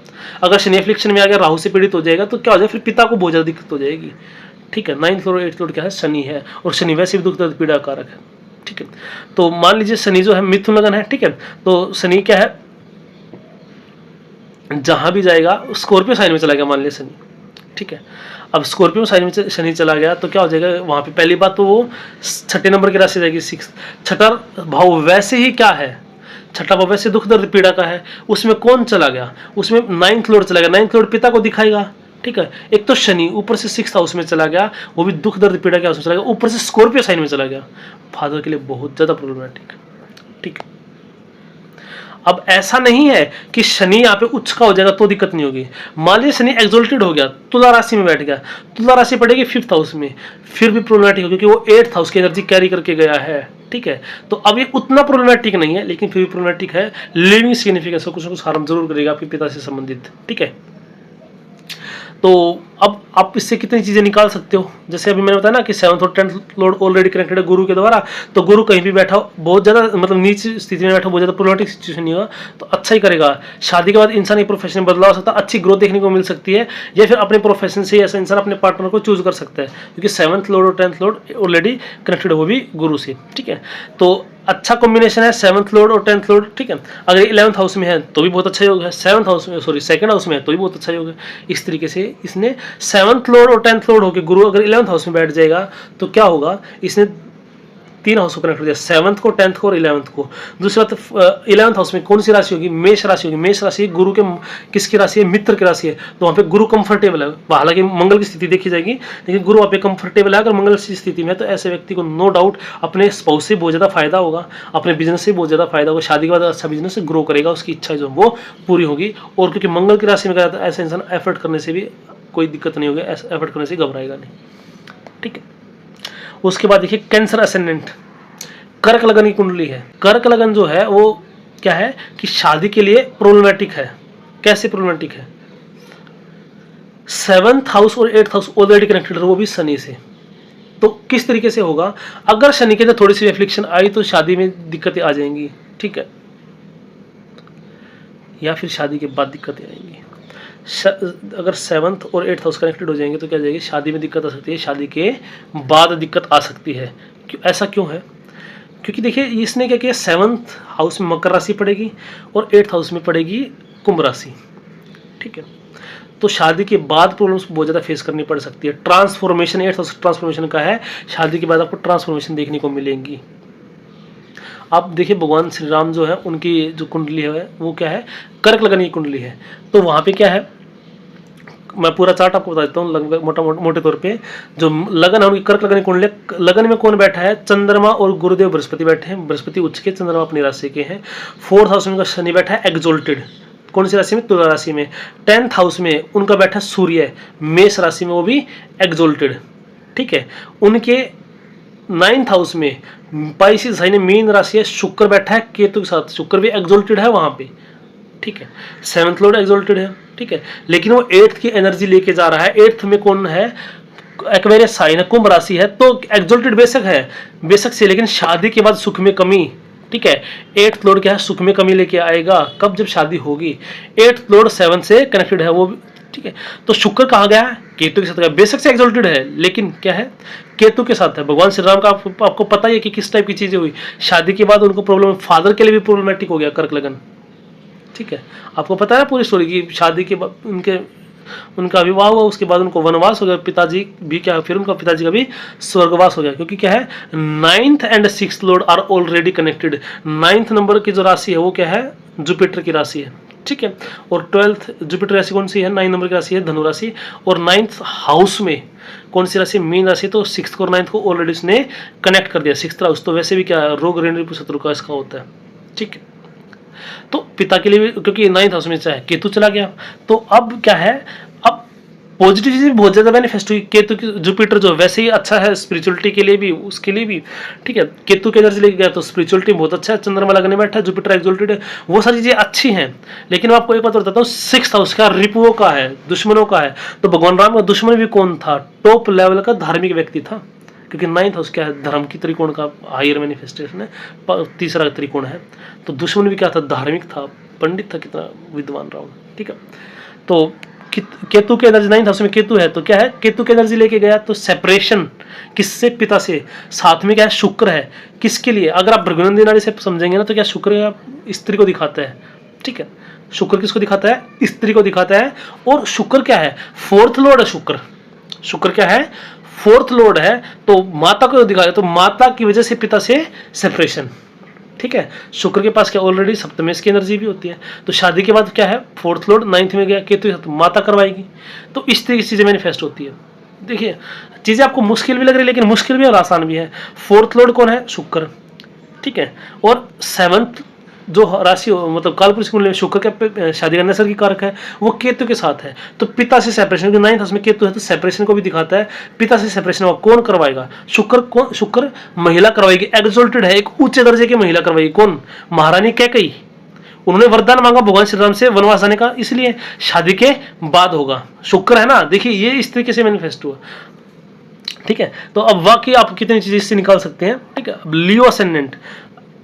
अगर शनि एफ्लिक्शन में आ गया, राहु से पीड़ित हो जाएगा, तो क्या हो जाएगा, फिर पिता को बहुत ज्यादा दिक्कत हो जाएगी, ठीक है। 9th और 8th लॉर्ड क्या है, शनि है, और शनि वैसे भी दुख दर्द पीड़ा कारक है, ठीक है। तो मान लीजिए शनि जो है मिथुन लगन है, ठीक है, तो शनि क्या है, जहां भी जाएगा स्कॉर्पियो साइन में चला गया, मान लिया शनि, ठीक है। अब स्कॉर्पियो साइन में शनि चला गया, तो क्या हो जाएगा वहां पे, पहली बात तो वो 6ठे नंबर की राशि जाएगी, 6। छठा भाव वैसे ही क्या है, छठा भाव वैसे दुख दर्द पीड़ा का है, उसमें कौन चला गया, उसमें 9th लॉर्ड चला गया। 9th लॉर्ड पिता को दिखाएगा, ठीक है। एक तो शनि ऊपर से 6th हाउस में चला गया, वो भी दुख दर्द पीड़ा के हाउस में चला गया, ऊपर से स्कॉर्पियो साइन में चला गया, फादर के लिए बहुत ज्यादा प्रॉब्लमेटिक, ठीक है। अब ऐसा नहीं है कि शनि यहाँ पे उच्च का हो जाएगा तो दिक्कत नहीं होगी। मान लीजिए शनि एक्सोल्टेड हो गया, तुला राशि में बैठ गया, तुला राशि पड़ेगी 5th हाउस में, फिर भी प्रॉब्लमेटिक होगी, क्योंकि वो 8th हाउस की एनर्जी कैरी करके गया है, ठीक है। तो अब ये उतना प्रॉब्लमेटिक नहीं है, लेकिन फिर भी प्रॉब्लमेटिक है। लिविंग सिग्निफिकेंस कुछ ना कुछ हार्म जरूर करेगा आपके पिता से संबंधित, ठीक है। तो अब आप इससे कितनी चीजें निकाल सकते हो, जैसे अभी मैंने बताया ना कि 7th और 10th लॉर्ड ऑलरेडी कनेक्टेड है गुरु के द्वारा, तो गुरु कहीं भी बैठा हो, बहुत ज्यादा मतलब नीच स्थिति में बैठा, बहुत ज्यादा प्रॉब्लमेटिक सिचुएशन नहीं होगा, तो अच्छा ही करेगा। शादी के बाद इंसान एक प्रोफेशन में बदलाव हो सकता है, अच्छी ग्रोथ देखने को मिल सकती है, या फिर अपने प्रोफेशन से ऐसा इंसान अपने पार्टनर को चूज कर सकता है, क्योंकि 7th लॉर्ड और 10th लॉर्ड ऑलरेडी कनेक्टेड है, वो भी गुरु से, ठीक है। तो अच्छा कॉम्बिनेशन है 7th लॉर्ड और 10th लॉर्ड, ठीक है। अगर 11th हाउस में है तो भी बहुत अच्छा योग है, 7th हाउस में सेकंड हाउस में है तो भी बहुत अच्छा योग है। इस तरीके से इसने 7th लॉर्ड और 10th लॉर्ड होकर गुरु अगर 11th हाउस में बैठ जाएगा, तो क्या होगा, इसने 3 हाउस को कनेक्ट कर दिया, 7th को, 10th को और 11th को। दूसरी बात 11th हाउस में कौन सी राशि होगी, मेष राशि होगी। मेष राशि गुरु के किसकी राशि है, मित्र की राशि है, तो वहाँ पे गुरु कंफर्टेबल है। हालांकि मंगल की स्थिति देखी जाएगी, लेकिन गुरु वहाँ पे कंफर्टेबल है। अगर मंगल की स्थिति में है तो ऐसे व्यक्ति को नो डाउट अपने स्पाउस से बहुत ज़्यादा फायदा होगा, अपने बिजनेस से बहुत ज़्यादा फायदा होगा, शादी के बाद अच्छा बिजनेस ग्रो करेगा, उसकी इच्छा जो वो पूरी होगी। और क्योंकि मंगल की राशि में गया तो ऐसा इंसान एफर्ट करने से भी कोई दिक्कत नहीं होगी, एफर्ट करने से घबराएगा नहीं, ठीक है। उसके बाद देखिए कैंसर असेंडेंट, कर्क लगन की कुंडली है। कर्क लगन जो है वो क्या है कि शादी के लिए प्रॉब्लमेटिक है। कैसे प्रॉब्लमेटिक है? 7th हाउस और 8th हाउस ऑलरेडी कनेक्टेड है, वो भी शनि से। तो किस तरीके से होगा? अगर शनि के अंदर थोड़ी सी एफ्लिक्शन आई तो शादी में दिक्कतें आ जाएंगी, ठीक है, या फिर शादी के बाद दिक्कतें आएंगी। अगर 7th और 8th हाउस कनेक्टेड हो जाएंगे तो क्या जाएगी? शादी में दिक्कत आ सकती है, शादी के बाद दिक्कत आ सकती है। ऐसा क्यों है? क्योंकि देखिए इसने क्या किया, 7th हाउस में मकर राशि पड़ेगी और 8th हाउस में पड़ेगी कुंभ राशि, ठीक है। तो शादी के बाद प्रॉब्लम्स बहुत ज़्यादा फेस करनी पड़ सकती है। ट्रांसफॉर्मेशन, 8th हाउस ट्रांसफॉर्मेशन का है, शादी के बाद आपको ट्रांसफॉर्मेशन देखने को मिलेंगी। आप देखिए भगवान श्री राम जो है उनकी जो कुंडली है वो क्या है? कर्क लगन की कुंडली है। तो वहाँ पे क्या है, मैं पूरा चार्ट आपको बता देता हूँ लगभग मोटे तौर पे। जो लगन है उनकी कर्क लगन की कुंडली, लगन में कौन बैठा है? चंद्रमा और गुरुदेव बृहस्पति बैठे हैं। बृहस्पति उच्च के, चंद्रमा अपनी राशि के हैं। 4th हाउस में उनका शनि बैठा है एग्जोल्टेड, कौन सी राशि में? तुला राशि में। 10th हाउस में उनका बैठा सूर्य मेष राशि में, वो भी एग्जोल्टेड, ठीक है। उनके 9th हाउस में पाइसेस साइन मीन राशि है, शुक्र बैठा है केतु के साथ, शुक्र भी एग्जोल्टेड है वहां पे, ठीक है। 7th लॉर्ड एग्जोल्टेड है, ठीक है, लेकिन वो 8th की एनर्जी लेके जा रहा है। 8th में कौन है? एक्वेरियस साइन है, कुंभ राशि है, तो एग्जोल्टेड बेशक है, बेशक से, लेकिन शादी के बाद सुख में कमी, ठीक है। 8th लॉर्ड क्या है? सुख में कमी लेके आएगा। कब? जब शादी होगी। 8th लॉर्ड 7 से कनेक्टेड है वो भी, ठीक है। तो शुक्र कहाँ गया? केतु के साथ गया, बेशक से एग्जोल्टेड है, लेकिन क्या है? केतु के साथ है। भगवान श्री राम का आपको पता ही है कि किस टाइप की चीजें हुई। शादी के बाद उनको प्रॉब्लम, फादर के लिए भी प्रॉब्लमेटिक हो गया कर्क लगन, ठीक है। आपको पता है पूरी स्टोरी की शादी के बाद उनका विवाह हुआ, उसके बाद उनको वनवास हो गया, पिताजी भी क्या, फिर उनका पिताजी का भी स्वर्गवास हो गया, क्योंकि क्या है? 9th and 6th lord are already connected. 9th number की जो राशि है वो क्या है? जुपिटर की राशि है, ठीक है। और 12th जुपिटर राशि कौन सी है? 9 नंबर की राशि है धनु राशि। और 9th हाउस में कौन सी राशि? मीन राशि। तो 6th और 9th को ऑलरेडी इसने कनेक्ट कर दिया। 6th हाउस तो वैसे भी क्या है? रोग ऋण शत्रु का इसका होता है, ठीक है। तो पिता के लिए भी, क्योंकि 9th हाउस में चाहे केतु चला गया, तो अब क्या है? अब पॉजिटिव चीजें बहुत ज्यादा मैनिफेस्ट हुई। केतु की, जुपिटर जो वैसे ही अच्छा है स्पिरिचुअलिटी के लिए भी, उसके लिए भी, ठीक है। केतु के एनर्जी लेके गया तो स्पिरिचुअलिटी बहुत अच्छा है, चंद्रमा लगने बैठा है, जुपिटर एग्जोल्टेड है, वो सारी चीजें अच्छी हैं। लेकिन मैं आपको एक बात बताता हूँ, 6th हाउस का रिपुओं का है, दुश्मनों का है। तो भगवान राम का दुश्मन भी कौन था? टॉप लेवल का धार्मिक व्यक्ति था, क्योंकि 9th हाउस क्या है? धर्म की त्रिकोण का हायर मैनिफेस्टेशन है, तीसरा त्रिकोण है। तो दुश्मन भी क्या था? धार्मिक था, पंडित था, कितना विद्वान रावण, ठीक है। तो केतु के एनर्जी 9th हाउस में केतु है, तो क्या है? केतु की एनर्जी लेके गया तो सेपरेशन, किससे? पिता से। साथ में क्या है? शुक्र है, किसके लिए? अगर आप भृगुनंदी नाड़ी से समझेंगे ना तो क्या शुक्र स्त्री को दिखाता है, ठीक है। शुक्र किसको दिखाता है? स्त्री को दिखाता है। और शुक्र क्या है? 4th लॉर्ड है शुक्र। शुक्र क्या है? 4th लॉर्ड है, तो माता को दिखाया, तो माता की वजह से पिता से सेपरेशन, ठीक है। शुक्र के पास क्या ऑलरेडी सप्तमेश की एनर्जी भी होती है। तो शादी के बाद क्या है? 4th लॉर्ड 9th में गया, केतु तो माता करवाएगी। तो इस तरीके की चीजें मैनिफेस्ट होती है। देखिए चीजें आपको मुश्किल भी लग रही है, लेकिन मुश्किल भी और आसान भी है। 4th लॉर्ड कौन है? शुक्र, ठीक है। और 7th जो राशि मतलब कालपुरुष कुंडली में शुक्र के शादी का नसर की कारक है, वो केतु के साथ है। तो पिता से सेपरेशन, 9th हाउस में केतु है तो सेपरेशन को भी दिखाता है। पिता से सेपरेशन हुआ, कौन करवाएगा? शुक्र। शुक्र महिला करवाएगी, एग्जोल्टेड है, एक ऊंचे दर्जे की महिला करवाएगी। कौन? महारानी कैकेयी। उन्होंने वरदान मांगा भगवान श्री राम से वनवास जाने का, इसलिए शादी के बाद होगा। शुक्र है ना, देखिए ये इस तरीके से मैनिफेस्ट हुआ, ठीक है। तो अब वाकई आप कितनी चीजें इससे निकाल सकते हैं, ठीक है। अब लियो असेंडेंट,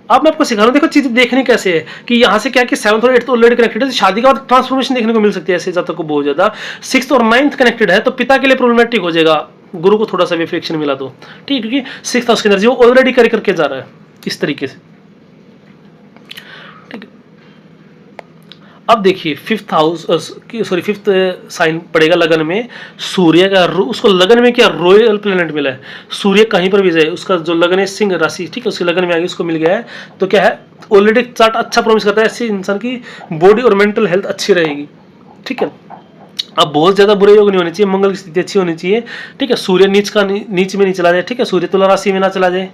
अब मैं आपको सिखा रहा हूँ, देखो चीजें देखने कैसे है कि यहाँ से क्या है कि 7th और 8th ऑलरेडी कनेक्टेड है, शादी के बाद ट्रांसफॉर्मेशन देखने को मिल सकती है ऐसे जातक को बहुत ज्यादा। 6th और 9th कनेक्टेड है तो पिता के लिए प्रॉब्लमेटिक हो जाएगा, गुरु को थोड़ा सा भी फ्रिक्शन मिला तो, ठीक है, क्योंकि 6th हाउस की एनर्जी वो ऑलरेडी कैरी करके जा रहा है इस तरीके से, ठीक है। अब देखिए 5th house, sorry 5th sign पड़ेगा लगन में, सूर्य का, उसको लगन में क्या रॉयल प्लेनेट मिला है, सूर्य कहीं पर भी जाए, उसका जो लगन है सिंह राशि, ठीक है, उसके लगन में आगे उसको मिल गया है। तो क्या है, ऑलरेडी चार्ट अच्छा प्रॉमिस करता है, ऐसे इंसान की बॉडी और मेंटल हेल्थ अच्छी रहेगी, ठीक है। अब बहुत ज्यादा बुरे योग नहीं होने चाहिए, मंगल की स्थिति अच्छी होनी चाहिए, ठीक है। सूर्य नीच में नहीं चला जाए, ठीक है, सूर्य तुला राशि में ना चला जाए,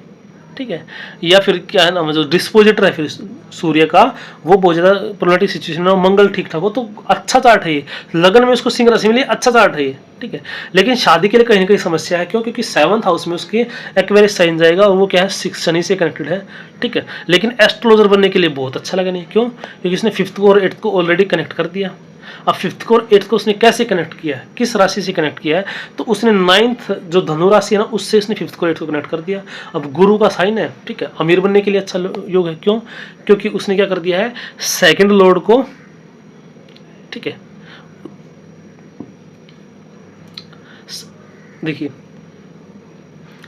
ठीक है। या फिर क्या है ना, जो डिस्पोजिटर है फिर सूर्य का, वो बहुत ज़्यादा प्रोबेबिलिटी सिचुएशन में मंगल ठीक ठाक हो, तो अच्छा चार्ट है ये। लगन में उसको सिंह राशि मिली, अच्छा चार्ट है ये, ठीक है। लेकिन शादी के लिए कहीं ना कहीं समस्या है, क्यों? क्योंकि 7th हाउस में उसके एक्वेरियस साइन जाएगा, और वो क्या है, 6 शनि से कनेक्टेड है, ठीक है। लेकिन एस्ट्रोलॉजर बनने के लिए बहुत अच्छा लगा नहीं, क्यों? क्योंकि इसने 5th को और 8th को ऑलरेडी कनेक्ट कर दिया। अब 5th को और 8th को उसने कैसे कनेक्ट किया है, किस राशि से कनेक्ट किया है? तो उसने 9th जो धनु राशि है ना, उससे उसने 5th को 8th को कनेक्ट कर दिया। अब गुरु का साइन है, ठीक है, अमीर बनने के लिए अच्छा योग है, क्यों? क्योंकि उसने क्या कर दिया है, सेकंड लॉर्ड को, ठीक है, देखिए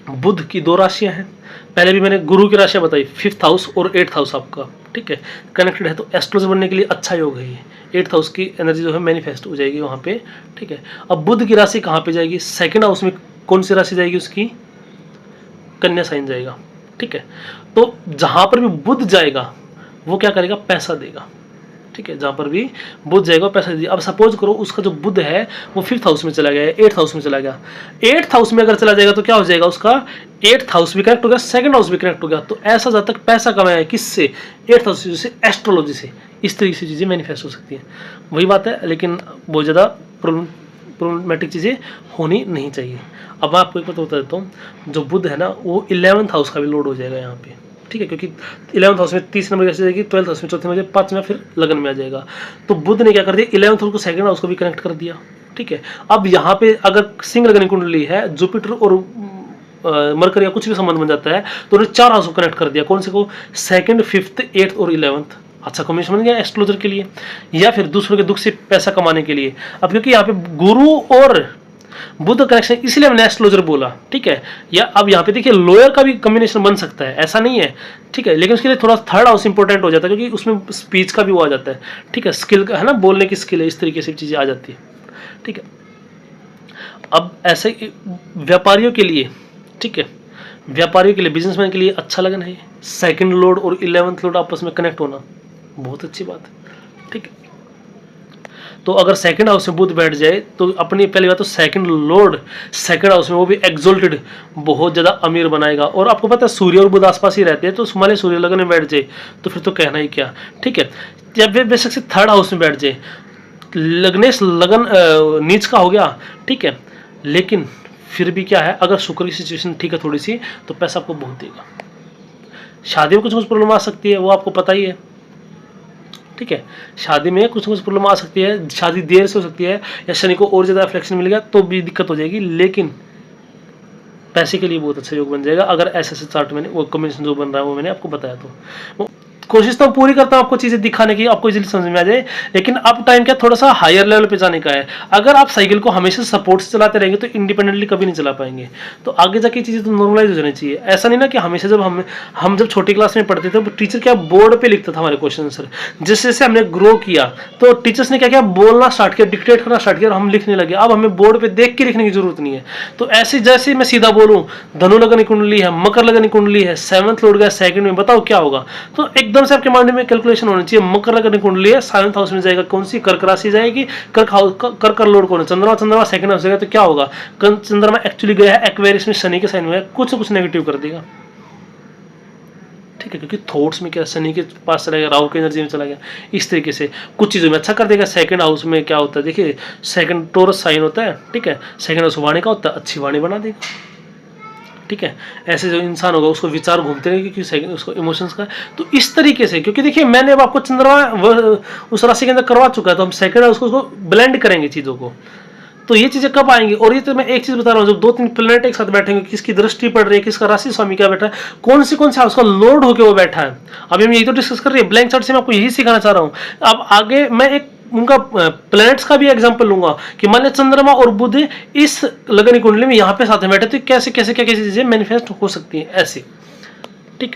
बुध की 2 राशियां हैं, पहले भी मैंने गुरु की राशियां बताई, 5th हाउस और 8th हाउस आपका, ठीक है, कनेक्टेड है, तो एस्ट्रोलॉजर बनने के लिए अच्छा योग है ये। 8th हाउस की एनर्जी जो है मैनिफेस्ट हो जाएगी वहाँ पे, ठीक है। अब बुध की राशि कहाँ पे जाएगी? 2nd हाउस में। कौन सी राशि जाएगी उसकी? कन्या साइन जाएगा, ठीक है। तो जहाँ पर भी बुध जाएगा वो क्या करेगा? पैसा देगा, ठीक है। जहाँ पर भी बुध जाएगा पैसा दीजिए। अब सपोज करो उसका जो बुध है वो 5th हाउस में चला गया, 8th हाउस में चला गया। 8th हाउस में अगर चला जाएगा तो क्या हो जाएगा? उसका 8th हाउस भी कनेक्ट हो गया, 2nd हाउस भी कनेक्ट हो गया। तो ऐसा जब तक पैसा कमाया है, किससे? 8th हाउस से, एस्ट्रोलॉजी से। इस तरीके से चीज़ें मैनिफेस्ट हो सकती हैं, वही बात है। लेकिन बहुत ज़्यादा प्रॉब्लमेटिक चीज़ें होनी नहीं चाहिए। अब मैं आपको एक बात बता देता हूँ, जो बुध है ना वो 11th हाउस का भी लोड हो जाएगा यहाँ पे, ठीक है। क्योंकि 11th हाउस में 30 नंबर कैसे जाएगी, 12th हाउस में, चौथे में, 5 में फिर लगन में आ जाएगा। तो बुध ने क्या कर दिया, 11th हाउस को 2nd हाउस को भी कनेक्ट कर दिया, ठीक है। अब यहाँ पे अगर सिंह लगन कुंडली है, जुपिटर और मरकर या कुछ भी संबंध बन जाता है, तो उन्हें 4 हाउस को कनेक्ट कर दिया। कौन से को? 2nd, 5th, 8th और 11th। अच्छा कॉम्बिनेशन बन गया एस्ट्रोलॉजर के लिए, या फिर दूसरों के दुख से पैसा कमाने के लिए। अब क्योंकि यहाँ पे गुरु और बुध कनेक्शन, इसलिए मैंने एस्ट्रोलॉजर बोला, ठीक है। या अब यहाँ पे देखिए लॉयर का भी कॉम्बिनेशन बन सकता है, ऐसा नहीं है, ठीक है। लेकिन उसके लिए थोड़ा 3rd हाउस इंपॉर्टेंट हो जाता है, क्योंकि उसमें स्पीच का भी वो आ जाता है, ठीक है, स्किल का है ना, बोलने की स्किल है, इस तरीके से चीज़ें आ जाती है, ठीक है। अब ऐसे व्यापारियों के लिए, ठीक है, व्यापारियों के लिए, बिजनेसमैन के लिए अच्छा लगन है। 2nd लॉर्ड और 11th लॉर्ड आपस में कनेक्ट होना बहुत अच्छी बात है, ठीक है। तो अगर 2nd हाउस में बुध बैठ जाए तो अपनी पहली बात तो 2nd लॉर्ड 2nd हाउस में, वो भी एक्सोल्टेड, बहुत ज़्यादा अमीर बनाएगा। और आपको पता है सूर्य और बुध आसपास ही रहते हैं, तो मान सूर्य लगन में बैठ जाए तो फिर तो कहना ही क्या, ठीक है। जब वे बेशक से 3rd हाउस में बैठ जाए, लग्नेश लगन नीच का हो गया, ठीक है। लेकिन फिर भी क्या है, अगर शुक्र की सिचुएशन ठीक है थोड़ी सी, तो पैसा आपको बहुत देगा। शादी में कुछ कुछ प्रॉब्लम आ सकती है, वो आपको पता ही है, ठीक है। शादी में कुछ कुछ प्रॉब्लम आ सकती है, शादी देर से हो सकती है, या शनि को और ज़्यादा फ्लेक्शन मिल गया तो भी दिक्कत हो जाएगी। लेकिन पैसे के लिए बहुत अच्छा योग बन जाएगा, अगर ऐसे चार्ट मैंने वो कॉम्बिनेशन जो बन रहा है वो मैंने आपको बताया। तो कोशिश तो पूरी करता हूँ आपको चीज़ें दिखाने की, आपको इजीली समझ में आ जाए। लेकिन अब टाइम क्या थोड़ा सा हायर लेवल पे जाने का है। अगर आप साइकिल को हमेशा सपोर्ट से चलाते रहेंगे तो इंडिपेंडेंटली कभी नहीं चला पाएंगे। तो आगे जाके चीज़ें तो नॉर्मलाइज हो जानी चाहिए। ऐसा नहीं ना कि हमेशा जब हम जब छोटी क्लास में पढ़ते थे तो टीचर क्या बोर्ड पे लिखता था हमारे क्वेश्चन आंसर। जैसे जैसे हमने ग्रो किया तो टीचर्स ने क्या किया, बोलना स्टार्ट किया, डिक्टेट करना स्टार्ट किया और हम लिखने लगे। अब हमें बोर्ड पे देख के लिखने की जरूरत नहीं है। तो ऐसे जैसे मैं सीधा बोलूँ, धनु लगन कुंडली है, मकर लगन कुंडली है, 7th लॉर्ड गया 2nd में, बताओ क्या होगा। तो एकदम से आपके माइंड में कैलकुलेशन होनी चाहिए। मकर लगन कुंडली है, 7th हाउस में जाएगा, कौन सी? कर्क राशि जाएगी। कर्क लॉर्ड कौन है? चंद्रमा। चंद्रमा 2nd हाउस जाएगा तो क्या होगा? चंद्रमा एक्चुअली गया है एक्वेरियस में, शनि के साइन में है, कुछ ना कुछ नेगेटिव कर देगा, ठीक है। क्योंकि थॉट्स में क्या, शनि के पास चला गया, राहु की एनर्जी में चला गया, इस तरीके से कुछ चीज़ों में अच्छा कर देगा। 2nd हाउस में क्या होता है, देखिए 2nd टोरस साइन होता है, ठीक है। 2nd हाउस वाणी का होता है, अच्छी वाणी बना देगा, ठीक है। ऐसे जो इंसान होगा उसको विचार घूमते रहेंगे, क्योंकि उसको इमोशंस का। तो इस तरीके से, क्योंकि देखिए मैंने अब आपको चंद्रमा उस राशि के अंदर करवा चुका है, तो हम 2nd हाउस को ब्लेंड करेंगे चीज़ों को। तो ये चीज़ें कब आएंगी? और ये तो मैं एक चीज़ बता रहा हूँ, जब 2-3 प्लेनेट एक साथ बैठेंगे, किसकी दृष्टि पड़ रही है, किसका राशि स्वामी क्या बैठा है, कौन से हाउस का लोड होकर वो बैठा है, अभी हम यही तो डिस्कस कर रहे हैं। ब्लैंक चार्ट से मैं आपको यही सिखाना चाह रहा हूँ। अब आगे मैं एक उनका प्लैनेट्स का भी एग्जांपल लूंगा कि मान लिया चंद्रमा और बुध इस लगन कुंडली में यहाँ पे साथ में बैठे, तो कैसे कैसे क्या कैसी चीजें मैनिफेस्ट हो सकती हैं ऐसे, ठीक।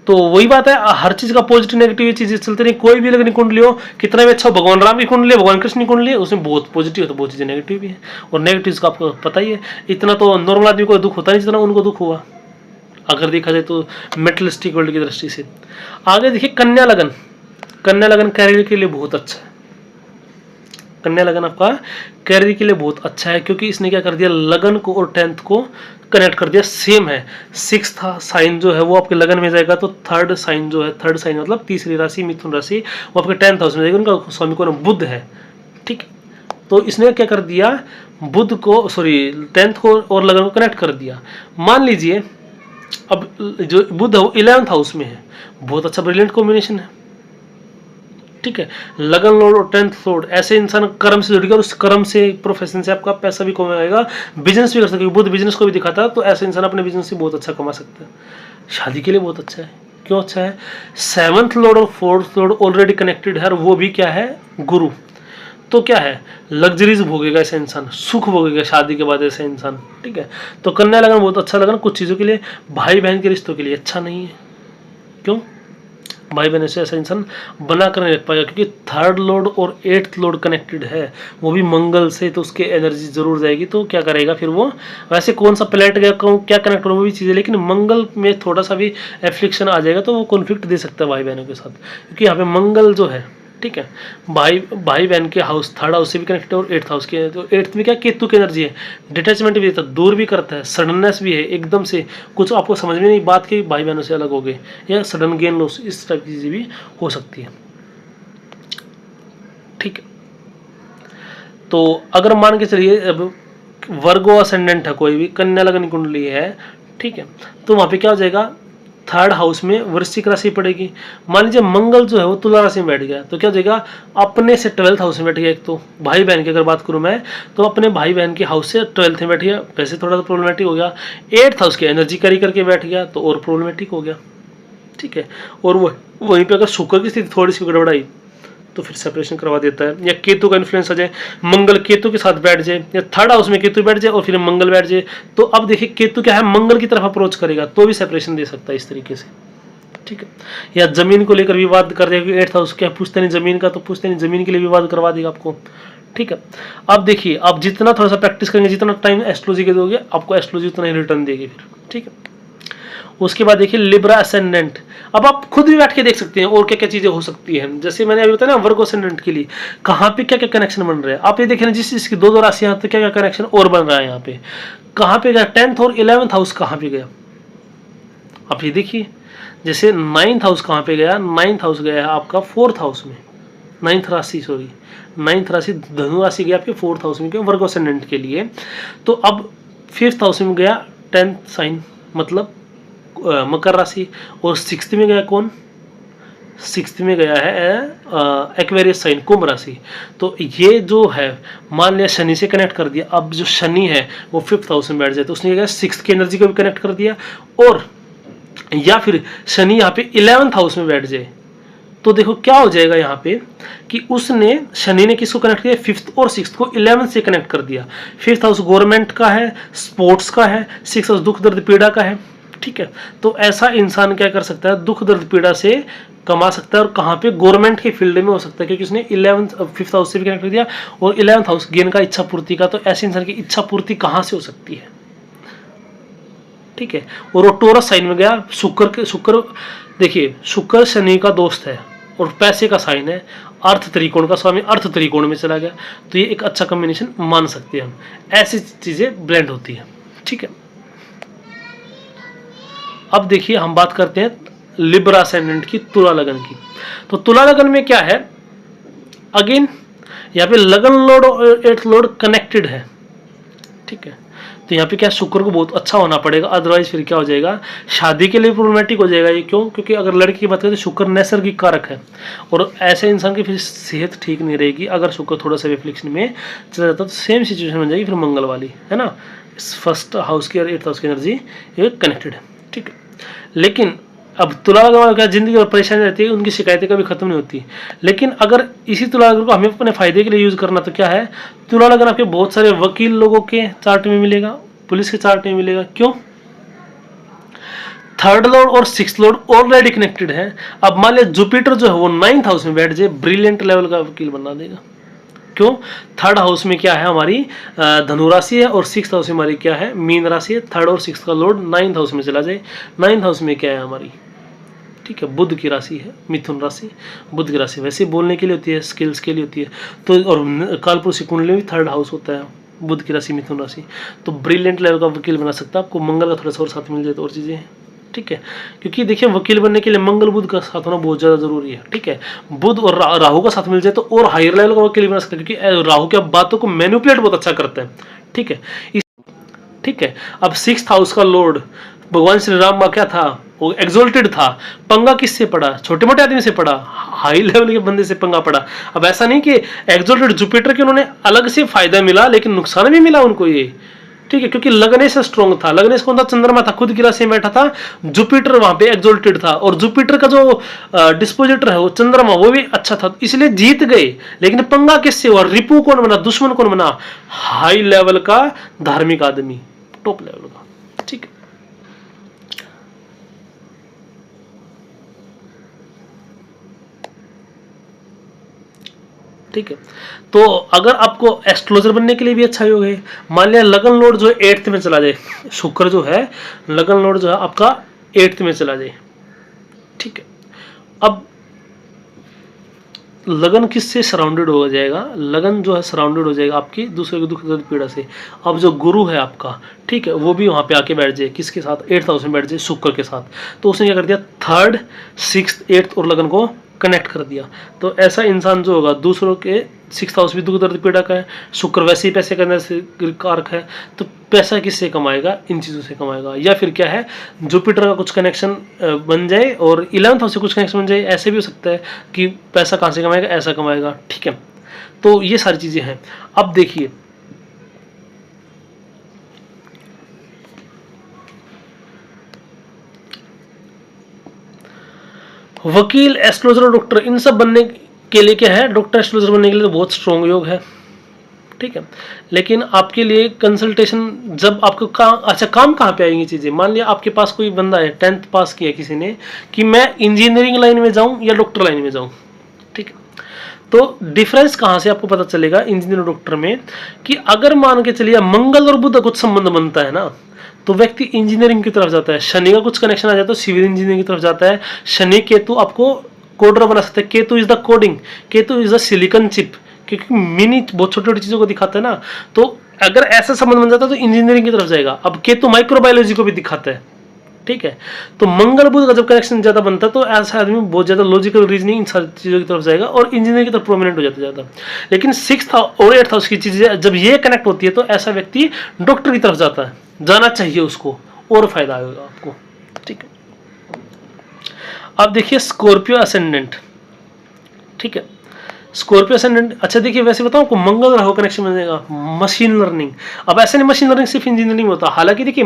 तो वही बात है, हर चीज का पॉजिटिव नेगेटिव चीजें चलती रही। कोई भी लगन कुंडली हो, कितना भी अच्छा, भगवान राम की कुंडली है, भगवान कृष्ण की कुंडली है, उसमें बहुत पॉजिटिव है तो बहुत चीजें नेगेटिव भी है। और नेगेटिव का आपको पता ही है, इतना तो नॉर्मल आदमी को दुख होता नहीं जितना उनको दुख हुआ, अगर देखा जाए तो मेटलिस्टिक वर्ल्ड की दृष्टि से। आगे देखिए कन्या लगन। कन्या लगन कैरियर के लिए बहुत अच्छा है। कन्या लगन आपका कैरियर के लिए बहुत अच्छा है, क्योंकि इसने क्या कर दिया, लगन को और 10th को कनेक्ट कर दिया, सेम है। सिक्स साइन जो है वो आपके लगन में जाएगा, तो थर्ड साइन जो है, थर्ड साइन मतलब तीसरी राशि मिथुन राशि, वो आपके 10th हाउस में जाएगी। उनका स्वामी कौन है? बुध है, ठीक। तो इसने क्या कर दिया, बुध को, सॉरी 10th को और लगन को कनेक्ट कर दिया। मान लीजिए अब जो बुध है वो 11th हाउस में है, बहुत अच्छा ब्रिलियंट कॉम्बिनेशन है, ठीक है। लगन लॉर्ड और 10th लॉर्ड, ऐसे इंसान कर्म से जुड़ गया और उस कर्म से, प्रोफेशन से आपका पैसा भी कमाएगा, बिजनेस भी कर सकते, बुध बिजनेस को भी दिखाता है, तो ऐसे इंसान अपने बिजनेस से बहुत अच्छा कमा सकता है। शादी के लिए बहुत अच्छा है। क्यों अच्छा है? 7th लॉर्ड और 4th लॉर्ड ऑलरेडी कनेक्टेड है, और वो भी क्या है? गुरु। तो क्या है? लग्जरीज भोगेगा ऐसा इंसान, सुख भोगेगा शादी के बाद ऐसा इंसान, ठीक है। तो कन्या लगन बहुत अच्छा लगन, कुछ चीज़ों के लिए, भाई बहन के रिश्तों के लिए अच्छा नहीं है। क्यों? भाई बहन से ऐसा इंसान बना कर नहीं रख पाएगा, क्योंकि 3rd लॉर्ड और 8th लॉर्ड कनेक्टेड है, वो भी मंगल से, तो उसके एनर्जी जरूर जाएगी। तो क्या करेगा फिर वो, वैसे कौन सा प्लेनेट गया, क्या कनेक्ट हो, वो भी चीज़ है, लेकिन मंगल में थोड़ा सा भी एफ्लिक्शन आ जाएगा तो वो कॉन्फ्लिक्ट दे सकता है भाई बहनों के साथ, क्योंकि यहाँ पे मंगल जो है, ठीक है, भाई बहन के हाउस 3rd हाउस से भी कनेक्टेड है और 8th हाउस के, तो 8th में क्या केतु की एनर्जी है, डिटैचमेंट भी देता है, दूर भी करता है, सडननेस भी है, एकदम से कुछ आपको समझ में नहीं बात की, भाई बहनों से अलग हो गए, या सडन गेन लॉस, इस टाइप की चीज़ें भी हो सकती है, ठीक है। तो अगर मान के चलिए अब वर्गो असेंडेंट है, कोई भी कन्या लगन कुंडली है, ठीक है, तो वहाँ पे क्या हो जाएगा, 3rd हाउस में वृश्चिक राशि पड़ेगी। मान लीजिए मंगल जो है वो तुला राशि में बैठ गया, तो क्या हो जाएगा, अपने से 12th हाउस में बैठ गया। एक तो भाई बहन की अगर बात करूं मैं, तो अपने भाई बहन के हाउस से 12th में बैठ गया, वैसे थोड़ा सा प्रॉब्लमेटिक हो गया। 8th हाउस की एनर्जी कैरी करके बैठ गया, तो और प्रॉब्लमेटिक हो गया, ठीक है। और वहीं पे अगर शुक्र की स्थिति थोड़ी सी गड़बड़ाई तो फिर सेपरेशन करवा देता है, या केतु का इन्फ्लुएंस आ जाए, मंगल केतु के साथ बैठ जाए, या 3rd हाउस में केतु बैठ जाए और फिर मंगल बैठ जाए, तो अब देखिए केतु क्या है, मंगल की तरफ अप्रोच करेगा, तो भी सेपरेशन दे सकता है इस तरीके से, ठीक है। या जमीन को लेकर विवाद कर देगा, 8th हाउस क्या पूछते नहीं जमीन का, तो पूछते नहीं जमीन के लिए विवाद करवा देगा आपको, ठीक है। अब देखिए, आप जितना थोड़ा सा प्रैक्टिस करेंगे, जितना टाइम एस्ट्रोलॉजी के दोगे, आपको एस्ट्रोलॉजी उतना ही रिटर्न देगी फिर, ठीक है। उसके बाद देखिए लिब्रा असेंडेंट, अब आप खुद भी बैठ के देख सकते हैं और क्या क्या चीजें हो सकती हैं। जैसे मैंने अभी बताया ना, वर्गो असेंडेंट के लिए कहाँ पे क्या क्या कनेक्शन बन रहे हैं, आप ये देखें ना, जिस इसकी दो राशियां, तो क्या क्या कनेक्शन और बन रहा है यहाँ पे, कहाँ पे गया 10th और 11th हाउस कहाँ पे गया, आप ये देखिए। जैसे 9th हाउस कहाँ पे गया, 9th हाउस गया है आपका 4th हाउस में, 9th राशि, सॉरी 9th राशि धनु राशि गया आपके 4th हाउस में, क्यों, वर्गो असेंडेंट के लिए। तो अब 5th हाउस में गया 10th साइन, मतलब मकर राशि, और 6th में गया कौन, 6th में गया है एक्वेरियस साइन, कुंभ राशि। तो ये जो है, मान लिया शनि से कनेक्ट कर दिया, अब जो शनि है वो 5th हाउस में बैठ जाए, तो उसने क्या 6th की एनर्जी को भी कनेक्ट कर दिया, और या फिर शनि यहाँ पे 11th हाउस में बैठ जाए, तो देखो क्या हो जाएगा यहाँ पे कि उसने, शनि ने किसको कनेक्ट किया, 5th और 6th को 11th से कनेक्ट कर दिया। 5th हाउस गवर्नमेंट का है, स्पोर्ट्स का है, 6th हाउस दुख दर्द पीड़ा का है, ठीक है। तो ऐसा इंसान क्या कर सकता है, दुख दर्द पीड़ा से कमा सकता है, और कहाँ पे, गवर्नमेंट के फील्ड में हो सकता है, क्योंकि उसने 5th हाउस से भी कनेक्ट कर दिया, और 11th हाउस गेन का, इच्छा पूर्ति का। तो ऐसे इंसान की इच्छा पूर्ति कहाँ से हो सकती है, ठीक है। और वो टोरस साइन में गया, शुक्र देखिए, शुक्र शनि का दोस्त है और पैसे का साइन है, अर्थ त्रिकोण का स्वामी अर्थ त्रिकोण में चला गया, तो ये एक अच्छा कॉम्बिनेशन मान सकते हैं हम। ऐसी चीजें ब्लेंड होती है, ठीक है। अब देखिए हम बात करते हैं लिब्रा असेंडेंट की, तुला लगन की। तो तुला लगन में क्या है, अगेन यहाँ पे लगन लॉर्ड और 8th लॉर्ड कनेक्टेड है, ठीक है। तो यहाँ पे क्या, शुक्र को बहुत अच्छा होना पड़ेगा, अदरवाइज फिर क्या हो जाएगा, शादी के लिए प्रॉब्लमेटिक हो जाएगा ये। क्यों? क्योंकि अगर लड़की की बात करें तो शुक्र नैसर्गिक कारक है, और ऐसे इंसान की फिर सेहत ठीक नहीं रहेगी। अगर शुक्र थोड़ा सा रिफ्लेक्शन में चला जाता तो सेम सिचुएशन बन जाएगी फिर मंगल वाली, है ना। इस 1st हाउस की और 8th हाउस की एनर्जी ये कनेक्टेड है, ठीक है। लेकिन अब तुला लगन क्या, जिंदगी और परेशानी रहती है, उनकी शिकायतें कभी खत्म नहीं होती। लेकिन अगर इसी तुला लगन को हमें अपने फायदे के लिए यूज करना, तो क्या है, तुला लगन आपके बहुत सारे वकील लोगों के चार्ट में मिलेगा, पुलिस के चार्ट में मिलेगा। क्यों? 3rd लॉर्ड और 6th लॉर्ड ऑलरेडी कनेक्टेड है। अब मान लिया जुपिटर जो है वो 9th हाउस में बैठ जाए, ब्रिलियंट लेवल का वकील बना देगा। क्यों? 3rd हाउस में क्या है, हमारी धनु राशि है, और 6th हाउस में हमारी क्या है, मीन राशि है। 3rd और 6th का लॉर्ड 9th हाउस में चला जाए, 9th हाउस में क्या है हमारी, ठीक है, बुध की राशि है, मिथुन राशि, बुध की राशि वैसे बोलने के लिए होती है, स्किल्स के लिए होती है। तो और कालपुरुष कुंडली में भी 3rd हाउस होता है, बुध की राशि मिथुन राशि, तो ब्रिलियंट लेवल का वकील बना सकता है। आपको मंगल का थोड़ा सा और साथ मिल जाए तो और चीज़ें हैं, ठीक है। क्योंकि देखिए वकील बनने के लिए मंगल बुध का साथ होना बहुत ज़्यादा जरूरी है, ठीक है। बुध और राहु का साथ मिल जाए तो और हायर लेवल का वकील बना सकता है, क्योंकि राहु की बातों को मैनिपुलेट बहुत अच्छा करता है, ठीक है। ठीक है, अब 6th हाउस का लॉर्ड भगवान श्री राम का क्या था, वो एक्सोल्टेड था। पंगा किससे पड़ा, छोटे मोटे आदमी से पड़ा, हाई लेवल के बंदे से पंगा पड़ा। अब ऐसा नहीं कि एक्सोल्टेड जुपिटर के उन्होंने अलग से फायदा मिला, लेकिन नुकसान भी मिला उनको ये, ठीक है। क्योंकि लगने से स्ट्रॉन्ग था, लगने से कौन था, चंद्रमा था, खुद की राशि में बैठा था, जुपिटर वहां पे एक्सोल्टेड था, और जुपिटर का जो डिस्पोजिटर है वो चंद्रमा, वो भी अच्छा था, इसलिए जीत गए। लेकिन पंगा किससे हुआ, रिपू कौन बना, दुश्मन कौन बना, हाई लेवल का धार्मिक आदमी, टॉप लेवल का, ठीक है। ठीक है, तो अगर आपको एस्ट्रोलॉजर बनने के लिए भी अच्छा योग है, मान लिया लगन लॉर्ड जो है 8th में चला जाए, शुक्र जो है लगन लॉर्ड जो है आपका 8th में चला जाए, ठीक है। अब लगन किससे सराउंडेड हो जाएगा, लगन जो है सराउंडेड हो जाएगा आपकी दूसरे के दुख दर्द पीड़ा से। अब जो गुरु है आपका, ठीक है, वो भी वहाँ पे आके बैठ जाए, किसके साथ, 8th हाउस में बैठ जाए शुक्र के साथ। तो उसने क्या कर दिया, 3rd 6th 8th और लगन को कनेक्ट कर दिया। तो ऐसा इंसान जो होगा, दूसरों के 6th हाउस भी दुख दर्द पीड़ा का है, शुक्र वैसे ही पैसे करने से कारक है, तो पैसा किससे कमाएगा, इन चीज़ों से कमाएगा। या फिर क्या है, जुपिटर का कुछ कनेक्शन बन जाए और 11th हाउस से कुछ कनेक्शन बन जाए, ऐसे भी हो सकता है कि पैसा कहाँ से कमाएगा, ऐसा कमाएगा, ठीक है। तो ये सारी चीज़ें हैं। अब देखिए वकील, एस्ट्रोलॉजर और डॉक्टर, इन सब बनने के लिए क्या है, डॉक्टर एस्ट्रोलॉजर बनने के लिए तो बहुत स्ट्रॉन्ग योग है, ठीक है। लेकिन आपके लिए कंसल्टेशन जब आपको अच्छा काम कहाँ पे आएंगी चीज़ें, मान लिया आपके पास कोई बंदा है 10th पास किया किसी ने कि मैं इंजीनियरिंग लाइन में जाऊँ या डॉक्टर लाइन में जाऊँ, ठीक है। तो डिफरेंस कहाँ से आपको पता चलेगा इंजीनियर और डॉक्टर में, कि अगर मान के चलिए मंगल और बुध का कुछ संबंध बनता है ना, तो व्यक्ति इंजीनियरिंग की तरफ जाता है। शनि का कुछ कनेक्शन आ जाए तो सिविल इंजीनियरिंग की तरफ जाता है। शनि केतु आपको कोडर बना सकते हैं, Ketu is the coding, Ketu is the silicon chip, क्योंकि मिनी बहुत छोटी छोटी चीज़ों को दिखाता है ना। तो अगर ऐसा संबंध बन जाता है तो इंजीनियरिंग की तरफ जाएगा। अब केतु माइक्रोबायोलॉजी को भी दिखाता है, ठीक है। तो मंगल बुध का जब कनेक्शन ज़्यादा बनता है तो ऐसा आदमी बहुत ज़्यादा लॉजिकल रीजनिंग इन सारी चीज़ों की तरफ जाएगा और इंजीनियरिंग की तरफ प्रोमिनेंट हो जाता है ज़्यादा। लेकिन 6th और 8th हाउस की चीज़ें जब ये कनेक्ट होती है तो ऐसा व्यक्ति डॉक्टर की तरफ जाता है, जाना चाहिए उसको, और फायदा आएगा आपको, ठीक है। अब देखिए स्कॉर्पियो असेंडेंट, ठीक है, स्कॉर्पियो असेंडेंट। अच्छा देखिए, वैसे बताऊं आपको, मंगल राहु कनेक्शन बनेगा, मशीन लर्निंग। अब ऐसे नहीं मशीन लर्निंग सिर्फ इंजीनियरिंग में होता, हालांकि देखिए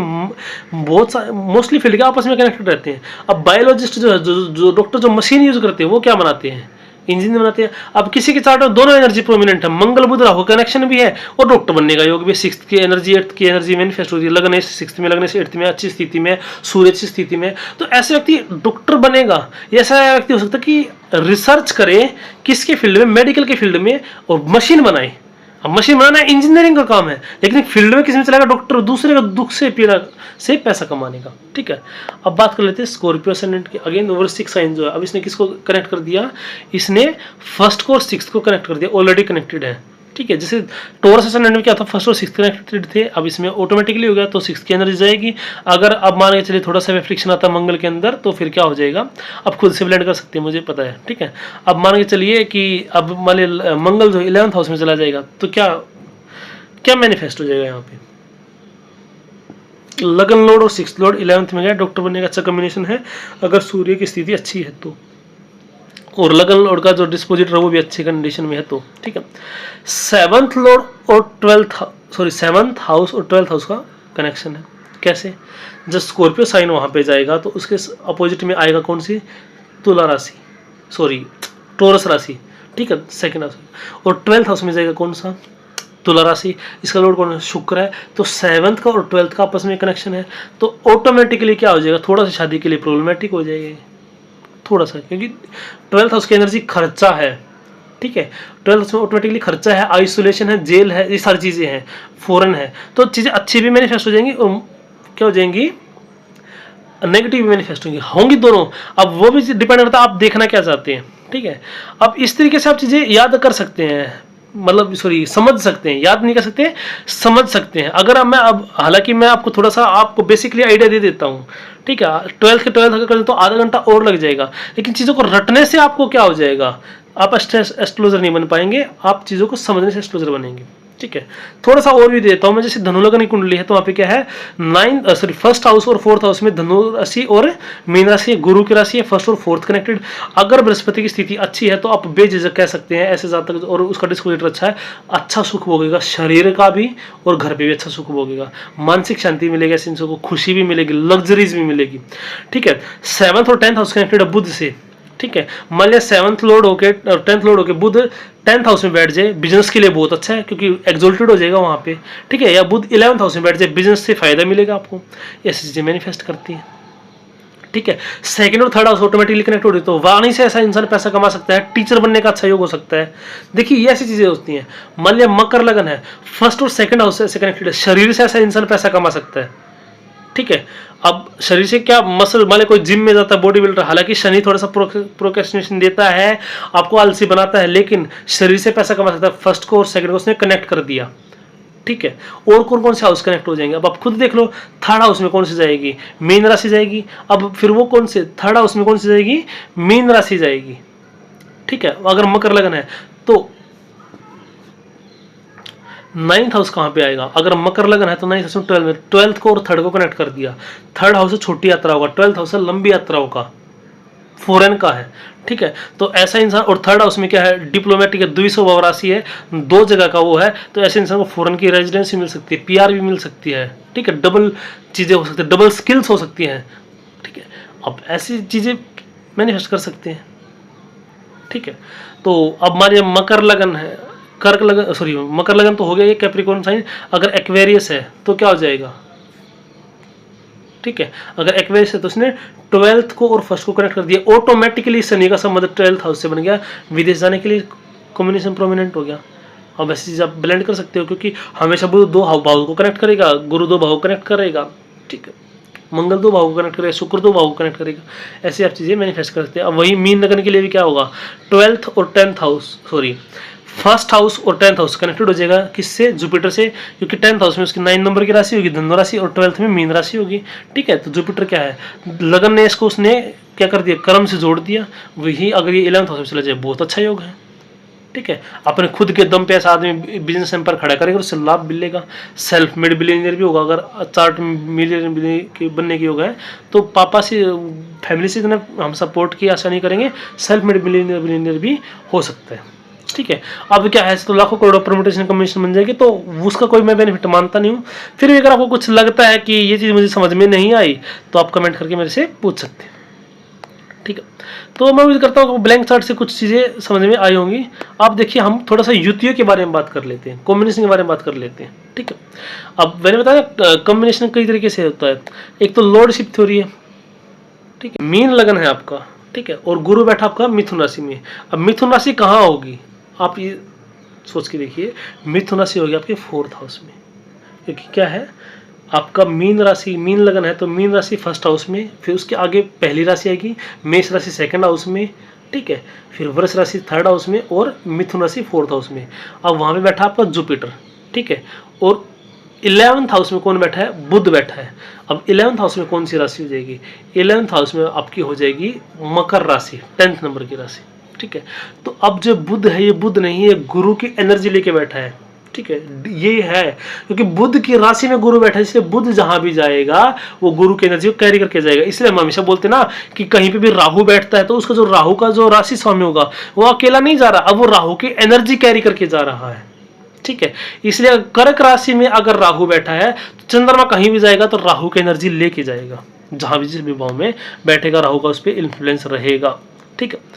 बहुत सारे मोस्टली फील्ड के आपस में कनेक्टेड रहते हैं। अब बायोलॉजिस्ट जो है, जो डॉक्टर जो मशीन यूज करते हैं वो क्या बनाते हैं, इंजीनियर बनाते हैं। अब किसी के चार्ट में दोनों एनर्जी प्रोमिनेंट है, मंगल बुध राहु कनेक्शन भी है और डॉक्टर बनने का योग भी। 6th की एनर्जी 8th की एनर्जी मैनिफेस्ट होती है, लगन 6th में, लगन से 8th में, अच्छी स्थिति में, सूर्य अच्छी स्थिति में, तो ऐसे व्यक्ति डॉक्टर बनेगा। ऐसा व्यक्ति हो सकता है कि रिसर्च करे किसके फील्ड में, मेडिकल के फील्ड में, और मशीन बनाए। अब मशीन बनाना इंजीनियरिंग का काम है, लेकिन फील्ड में किसी में चलेगा, डॉक्टर, दूसरे का दुख से पीड़ा से पैसा कमाने का, ठीक है। अब बात कर लेते हैं स्कॉर्पियो असेंडेंट की। अगेन ओवर 6 साइन जो है, अब इसने किसको कनेक्ट कर दिया, इसने 1st को और 6th को कनेक्ट कर दिया, ऑलरेडी कनेक्टेड है, ठीक है। जैसे टॉरस असेंडेंट में क्या था, 1st और 6th कनेक्टेड थे, अब इसमें ऑटोमेटिकली हो गया तो 6th की एनर्जी जाएगी। अगर अब मान के चलिए थोड़ा सा फ्रिक्शन आता है मंगल के अंदर, तो फिर क्या हो जाएगा, अब खुद से ब्लेंड कर सकते हैं, मुझे पता है, ठीक है। अब मान के चलिए कि अब मान लीजिए मंगल जो 11th हाउस में चला जाएगा, तो क्या क्या मैनिफेस्ट हो जाएगा यहाँ पे, लगन लॉर्ड और 6th लॉर्ड 11th में गया, डॉक्टर बनने का अच्छा कॉम्बिनेशन है अगर सूर्य की स्थिति अच्छी है तो, और लगन लॉर्ड का जो डिस्पोजिटर है वो भी अच्छी कंडीशन में है तो, ठीक है। 7th लॉर्ड और 7th हाउस और 12th हाउस का कनेक्शन है। कैसे, जब स्कॉर्पियो साइन वहां पे जाएगा तो उसके अपोजिट में आएगा कौन सी, तुला राशि, सॉरी टॉरस राशि, ठीक है, 2nd हाउस, और 12th हाउस में जाएगा कौन सा, तुला राशि। इसका लॉर्ड कौन है, शुक्र है। तो 7th का और 12th का आपस में कनेक्शन है, तो ऑटोमेटिकली क्या हो जाएगा, थोड़ा सा शादी के लिए प्रॉब्लमेटिक हो जाएगी थोड़ा सा, क्योंकि 12th हाउस की एनर्जी खर्चा है, ठीक है। 12th हाउस में ऑटोमेटिकली खर्चा है, आइसोलेशन है, जेल है, ये सारी चीज़ें हैं, फॉरेन है, तो चीज़ें अच्छी भी मैनिफेस्ट हो जाएंगी और क्या हो जाएंगी, नेगेटिव भी मैनिफेस्ट होंगी दोनों। अब वो भी डिपेंड करता है आप देखना क्या चाहते हैं, ठीक है। अब इस तरीके से आप चीज़ें याद कर सकते हैं, मतलब सॉरी समझ सकते हैं, याद नहीं कर सकते, समझ सकते हैं। अगर मैं अब हालांकि मैं आपको थोड़ा सा आपको बेसिकली आइडिया दे देता हूँ, ठीक है। 12th अगर करें तो आधा घंटा और लग जाएगा, लेकिन चीज़ों को रटने से आपको क्या हो जाएगा, आप एस्ट्रोलॉजर नहीं बन पाएंगे, आप चीज़ों को समझने से एस्ट्रोलॉजर बनेंगे, ठीक है। थोड़ा सा और भी देता हूँ मैं, जैसे धनु लग्न की कुंडली है तो वहाँ पे क्या है, फर्स्ट हाउस और फोर्थ हाउस में धनु राशि और मीन राशि, गुरु की राशि है, फर्स्ट और फोर्थ कनेक्टेड। अगर बृहस्पति की स्थिति अच्छी है तो आप बेझिझक कह सकते हैं ऐसे जातक, और उसका डिस्क्लोजर अच्छा है, अच्छा सुख भोगेगा, शरीर का भी और घर पे भी अच्छा सुख भोगेगा, मानसिक शांति मिलेगी, ऐसे इंसान को खुशी भी मिलेगी, लग्जरीज भी मिलेगी, ठीक है। 7th और 10th हाउस कनेक्टेड है बुध से, ठीक है। मान लिया 7th लॉर्ड होके 10th लॉर्ड होके बुध 10th हाउस में बैठ जाए, बिजनेस के लिए बहुत अच्छा है क्योंकि एक्सोल्टेड हो जाएगा वहां पे, ठीक है। या बुध 11th हाउस में बैठ जाए, बिजनेस से फायदा मिलेगा आपको, ऐसी चीजें मैनिफेस्ट करती है, ठीक है। सेकंड और थर्ड हाउस ऑटोमेटिकली कनेक्ट हो रही तो वाणी से ऐसा इंसान पैसा कमा सकता है, टीचर बनने का अच्छा योग हो सकता है। देखिए ये ऐसी चीजें होती हैं। मान लिया मकर लगन है, फर्स्ट और सेकंड हाउस से कनेक्टेड है, शरीर से ऐसा इंसान पैसा कमा सकता है, ठीक है। अब शरीर से क्या, मसल मान कोई जिम में जाता है बॉडी बिल्डर, हालांकि शनि थोड़ा सा प्रोक्रेस्टिनेशन देता है, आपको आलसी बनाता है, लेकिन शरीर से पैसा कमा सकता है। फर्स्ट को और सेकंड को उसने कनेक्ट कर दिया, ठीक है। और कौन कौन से हाउस कनेक्ट हो जाएंगे अब आप खुद देख लो। थर्ड हाउस में कौन सी जाएगी, मीन राशि जाएगी। अब फिर वो कौन से थर्ड हाउस में कौन सी जाएगी, मीन राशि जाएगी, ठीक है। अगर मकर लगन है तो 9th हाउस कहाँ पे आएगा, अगर मकर लगन है तो 9th हाउस में 12 में, 12th को और थर्ड को कनेक्ट कर दिया। थर्ड हाउस से छोटी यात्रा होगा, 12th हाउस से लंबी यात्राओं का, फॉरेन का है, ठीक है। तो ऐसा इंसान, और थर्ड हाउस में क्या है, डिप्लोमेटिक है, द्विस्वभाव राशि है, 2 जगह का वो है, तो ऐसे इंसान को फॉरेन की रेजिडेंसी मिल सकती है, पीआर भी मिल सकती है, ठीक है। डबल चीज़ें हो सकती है, डबल स्किल्स हो सकती हैं, ठीक है। अब ऐसी चीज़ें मैनिफेस्ट कर सकते हैं, ठीक है। तो अब हमारे मकर लगन है, कर्क लगन सॉरी मकर लगन तो हो गया ये कैप्रिकॉर्न साइन। अगर एक्वेरियस है तो क्या हो जाएगा, ठीक है। अगर एक्वेरियस है तो उसने 12th को और फर्स्ट को कनेक्ट कर दिया, ऑटोमेटिकली शनि का संबंध 12th हाउस से बन गया, विदेश जाने के लिए कॉम्बिनेशन प्रोमिनेंट हो गया। अब ऐसी चीज़ आप ब्लेंड कर सकते हो क्योंकि हमेशा बुध 2 भाव को कनेक्ट करेगा, गुरु 2 भाव को कनेक्ट करेगा, ठीक है। मंगल 2 भाव को कनेक्ट करेगा, शुक्र 2 भाव को कनेक्ट करेगा, ऐसी आप चीज़ें मैनिफेस्ट कर सकते हैं। अब वही मीन लगन के लिए भी क्या होगा, 12th और 10th house sorry first house और 10th हाउस कनेक्टेड हो जाएगा, किससे, जुपिटर से, क्योंकि 10th हाउस में उसकी 9 नंबर की राशि होगी धनु राशि, और 12th में मीन राशि होगी, ठीक है। तो जुपिटर क्या है, लगन ने इसको उसने क्या कर दिया, कर्म से जोड़ दिया। वही अगर ये 11th हाउस में चला जाए बहुत अच्छा योग है, ठीक है। अपने खुद के दम पे ऐसा आदमी बिजनेस एम्पायर खड़ा करेगा, उससे लाभ मिलेगा, सेल्फ मेड बिलियनियर भी होगा। अगर चार्ट मिलियनियर बनने की योग है तो पापा से, फैमिली से इतना हम सपोर्ट की आशा नहीं करेंगे, सेल्फ मेड बिलियनियर भी हो सकता है, ठीक है। अब क्या है तो लाखों करोड़ों परम्यूटेशन कॉम्बिनेशन बन जाएगी, तो उसका कोई मैं बेनिफिट मानता नहीं हूँ। फिर भी अगर आपको कुछ लगता है कि ये चीज़ मुझे समझ में नहीं आई तो आप कमेंट करके मेरे से पूछ सकते हैं, ठीक है। तो मैं उम्मीद करता हूँ ब्लैंक चार्ट से कुछ चीज़ें समझ में आई होंगी। आप देखिए हम थोड़ा सा युतियों के बारे में बात कर लेते हैं, कॉम्बिनेशन के बारे में बात कर लेते हैं, ठीक है। अब मैंने बताया कॉम्बिनेशन कई तरीके से होता है। एक तो लॉर्डशिप थ्योरी है, ठीक है, मीन लगन है आपका, ठीक है, और गुरु बैठा आपका मिथुन राशि में। अब मिथुन राशि कहाँ होगी, आप ये सोच के देखिए, मिथुन राशि होगी आपके 4th हाउस में, क्योंकि क्या है आपका मीन राशि, मीन लगन है तो मीन राशि फर्स्ट हाउस में, फिर उसके आगे पहली राशि आएगी, मेष राशि 2nd हाउस में, ठीक है, फिर वृष राशि 3rd हाउस में, और मिथुन राशि 4th हाउस में। अब वहाँ पे बैठा आपका जुपिटर, ठीक है, और 11th हाउस में कौन बैठा है, बुध बैठा है। अब 11th हाउस में कौन सी राशि हो जाएगी, 11th हाउस में आपकी हो जाएगी मकर राशि, 10th नंबर की राशि, ठीक है। तो अब जो बुध है ये बुध नहीं है, गुरु की एनर्जी लेके बैठा है, ठीक है। ये है क्योंकि बुध की राशि में गुरु बैठा है, इसलिए बुध जहां भी जाएगा वो गुरु की एनर्जी को कैरी करके जाएगा। इसलिए हम हमेशा बोलते हैं ना कि कहीं पे भी राहु बैठता है तो उसका जो राहु का जो राशि स्वामी होगा वो अकेला नहीं जा रहा, अब वो राहु की एनर्जी कैरी करके जा रहा है, ठीक है। इसलिए कर्क राशि में अगर राहु बैठा है तो चंद्रमा कहीं भी जाएगा तो राहु की एनर्जी लेके जाएगा, जहां भी जिस विभाव में बैठेगा राहु का उस पर इंफ्लुएंस रहेगा, ठीक है।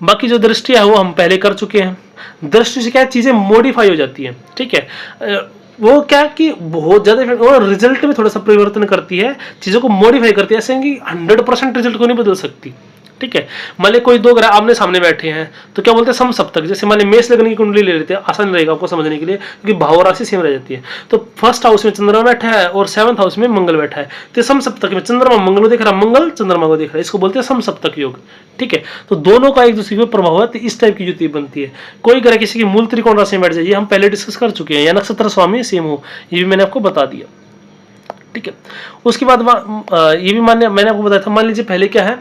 बाकी जो दृष्टि है वो हम पहले कर चुके हैं। दृष्टि से क्या चीजें मॉडिफाई हो जाती हैं, ठीक है। वो क्या कि बहुत ज्यादा और रिजल्ट में थोड़ा सा परिवर्तन करती है, चीजों को मॉडिफाई करती है, ऐसे कि 100% रिजल्ट को नहीं बदल सकती, ठीक है। मान लीजिए कोई दो ग्रह आमने सामने बैठे हैं तो क्या बोलते हैं समसप्तक। जैसे मान लीजिए मेष लग्न की कुंडली ले लेते हैं, आसान रहेगा आपको समझने के लिए क्योंकि भाव राशि सेम रह जाती है। तो फर्स्ट हाउस में चंद्रमा बैठा है और सेवंथ हाउस में मंगल बैठा है, तो समसप्तक में चंद्रमा मंगल को देख रहा है, मंगल चंद्रमा को देख रहा है, इसको बोलते हैं समसप्तक योग। ठीक है, तो दोनों का एक दूसरे पर प्रभाव है, तो इस टाइप की युति बनती है। कोई ग्रह किसी की मूल त्रिकोण राशि में बैठ जाए, ये हम पहले डिस्कस कर चुके हैं, या नक्षत्र स्वामी सेम हो, ये भी मैंने आपको बता दिया। ठीक है, उसके बाद ये भी मैंने आपको बताया था। मान लीजिए पहले क्या है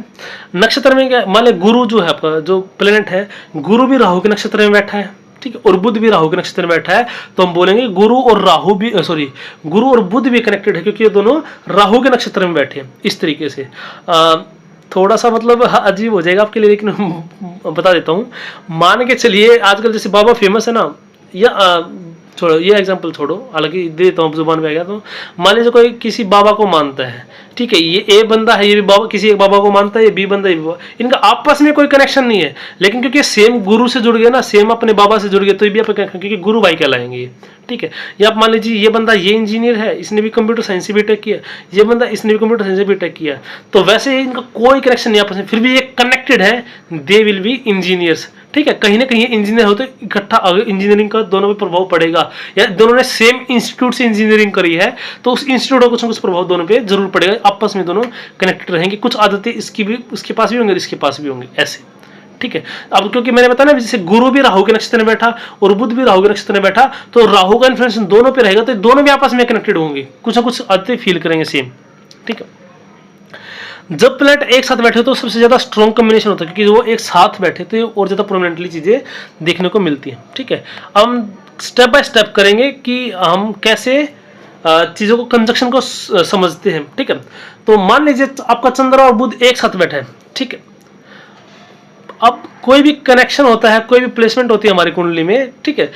नक्षत्र में, क्या मान लीजिए गुरु जो है आपका जो प्लेनेट है, गुरु भी राहु के नक्षत्र में बैठा है, ठीक है, और बुध भी राहु के नक्षत्र में बैठा है, तो हम बोलेंगे गुरु और राहु भी गुरु और बुध भी कनेक्टेड है क्योंकि ये दोनों राहु के नक्षत्र में बैठे हैं। इस तरीके से थोड़ा सा मतलब अजीब हो जाएगा आपके लिए, लेकिन बता देता हूँ। मान के चलिए आजकल जैसे बाबा फेमस है ना, या छोड़ो ये एग्जांपल छोड़ो, हालांकि देता हूँ जुबान पे आ गया। तो मान लीजिए कोई किसी बाबा को मानता है, ठीक है, ये ए बंदा है, ये भी बाबा किसी एक बाबा को मानता है, ये बी बंदा, इनका आपस में कोई कनेक्शन नहीं है, लेकिन क्योंकि सेम गुरु से जुड़ गए ना, सेम अपने बाबा से जुड़ गए, तो ये भी आप क्योंकि गुरु भाई कहलाएंगे ये। ठीक है, या आप मान लीजिए ये बंदा ये इंजीनियर है, इसने भी कंप्यूटर साइंस से बीटेक किया, ये बंदा इसने भी कंप्यूटर साइंस से बीटेक किया, तो वैसे इनका कोई कनेक्शन नहीं आपस में, फिर भी ये कनेक्टेड है, दे विल बी इंजीनियर्स। ठीक है, कहीं ना कहीं इंजीनियर हो तो इकट्ठा इंजीनियरिंग का दोनों पे प्रभाव पड़ेगा, या दोनों ने सेम इंस्टीट्यूट से इंजीनियरिंग करी है तो उस इंस्टीट्यूट का कुछ ना कुछ प्रभाव दोनों पे जरूर पड़ेगा, आपस में दोनों कनेक्टेड रहेंगे, कुछ आदतें इसकी भी उसके पास भी होंगे, इसके पास भी होंगे, ऐसे। ठीक है, अब क्योंकि मैंने बताया ना जैसे गुरु भी राहु के नक्षत्र में बैठा और बुध भी राहु के नक्षत्र में बैठा, तो राहु का इन्फ्लुएंस दोनों पे रहेगा, तो दोनों भी आपस में कनेक्टेड होंगे, कुछ ना कुछ आदतें फील करेंगे सेम। ठीक है, जब प्लेनेट एक साथ बैठे तो सबसे ज्यादा स्ट्रॉन्ग कॉम्बिनेशन होता है, क्योंकि वो एक साथ बैठे तो और ज्यादा प्रोमिनेंटली चीजें देखने को मिलती हैं। ठीक है, अब हम स्टेप बाय स्टेप करेंगे कि हम कैसे चीजों को कंजक्शन को समझते हैं। ठीक है, तो मान लीजिए आपका चंद्र और बुध एक साथ बैठे हैं। ठीक है, अब कोई भी कनेक्शन होता है, कोई भी प्लेसमेंट होती है हमारी कुंडली में, ठीक है,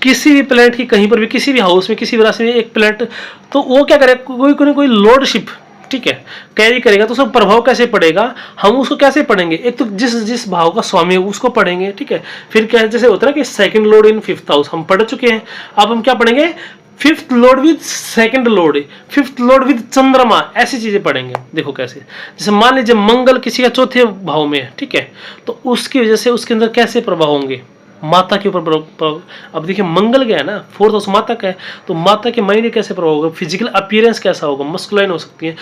किसी भी प्लेनेट की कहीं पर भी किसी भी हाउस में किसी भी राशि में एक प्लेनेट, तो वो क्या करे, कोई लॉर्डशिप, ठीक है, कैरी करेगा, तो उसका प्रभाव कैसे पड़ेगा, हम उसको कैसे पढ़ेंगे। एक तो जिस भाव का स्वामी है उसको पढ़ेंगे, ठीक है, फिर क्या जैसे होता है कि second Lord in fifth house हम पढ़ चुके हैं, अब हम क्या पढ़ेंगे, fifth Lord with second Lord, fifth Lord with चंद्रमा, ऐसी चीजें पढ़ेंगे। देखो कैसे, जैसे मान लीजिए मंगल किसी का चौथे भाव में है, ठीक है, तो उसकी वजह से उसके अंदर कैसे प्रभाव होंगे, माता के ऊपर। अब देखिए मंगल गया ना, फोर्थ हाउस माता का है, तो माता के मायने कैसे प्रभाव होगा, फिजिकल अपीयरेंस कैसा होगा, मस्कुलाइन हो सकती है,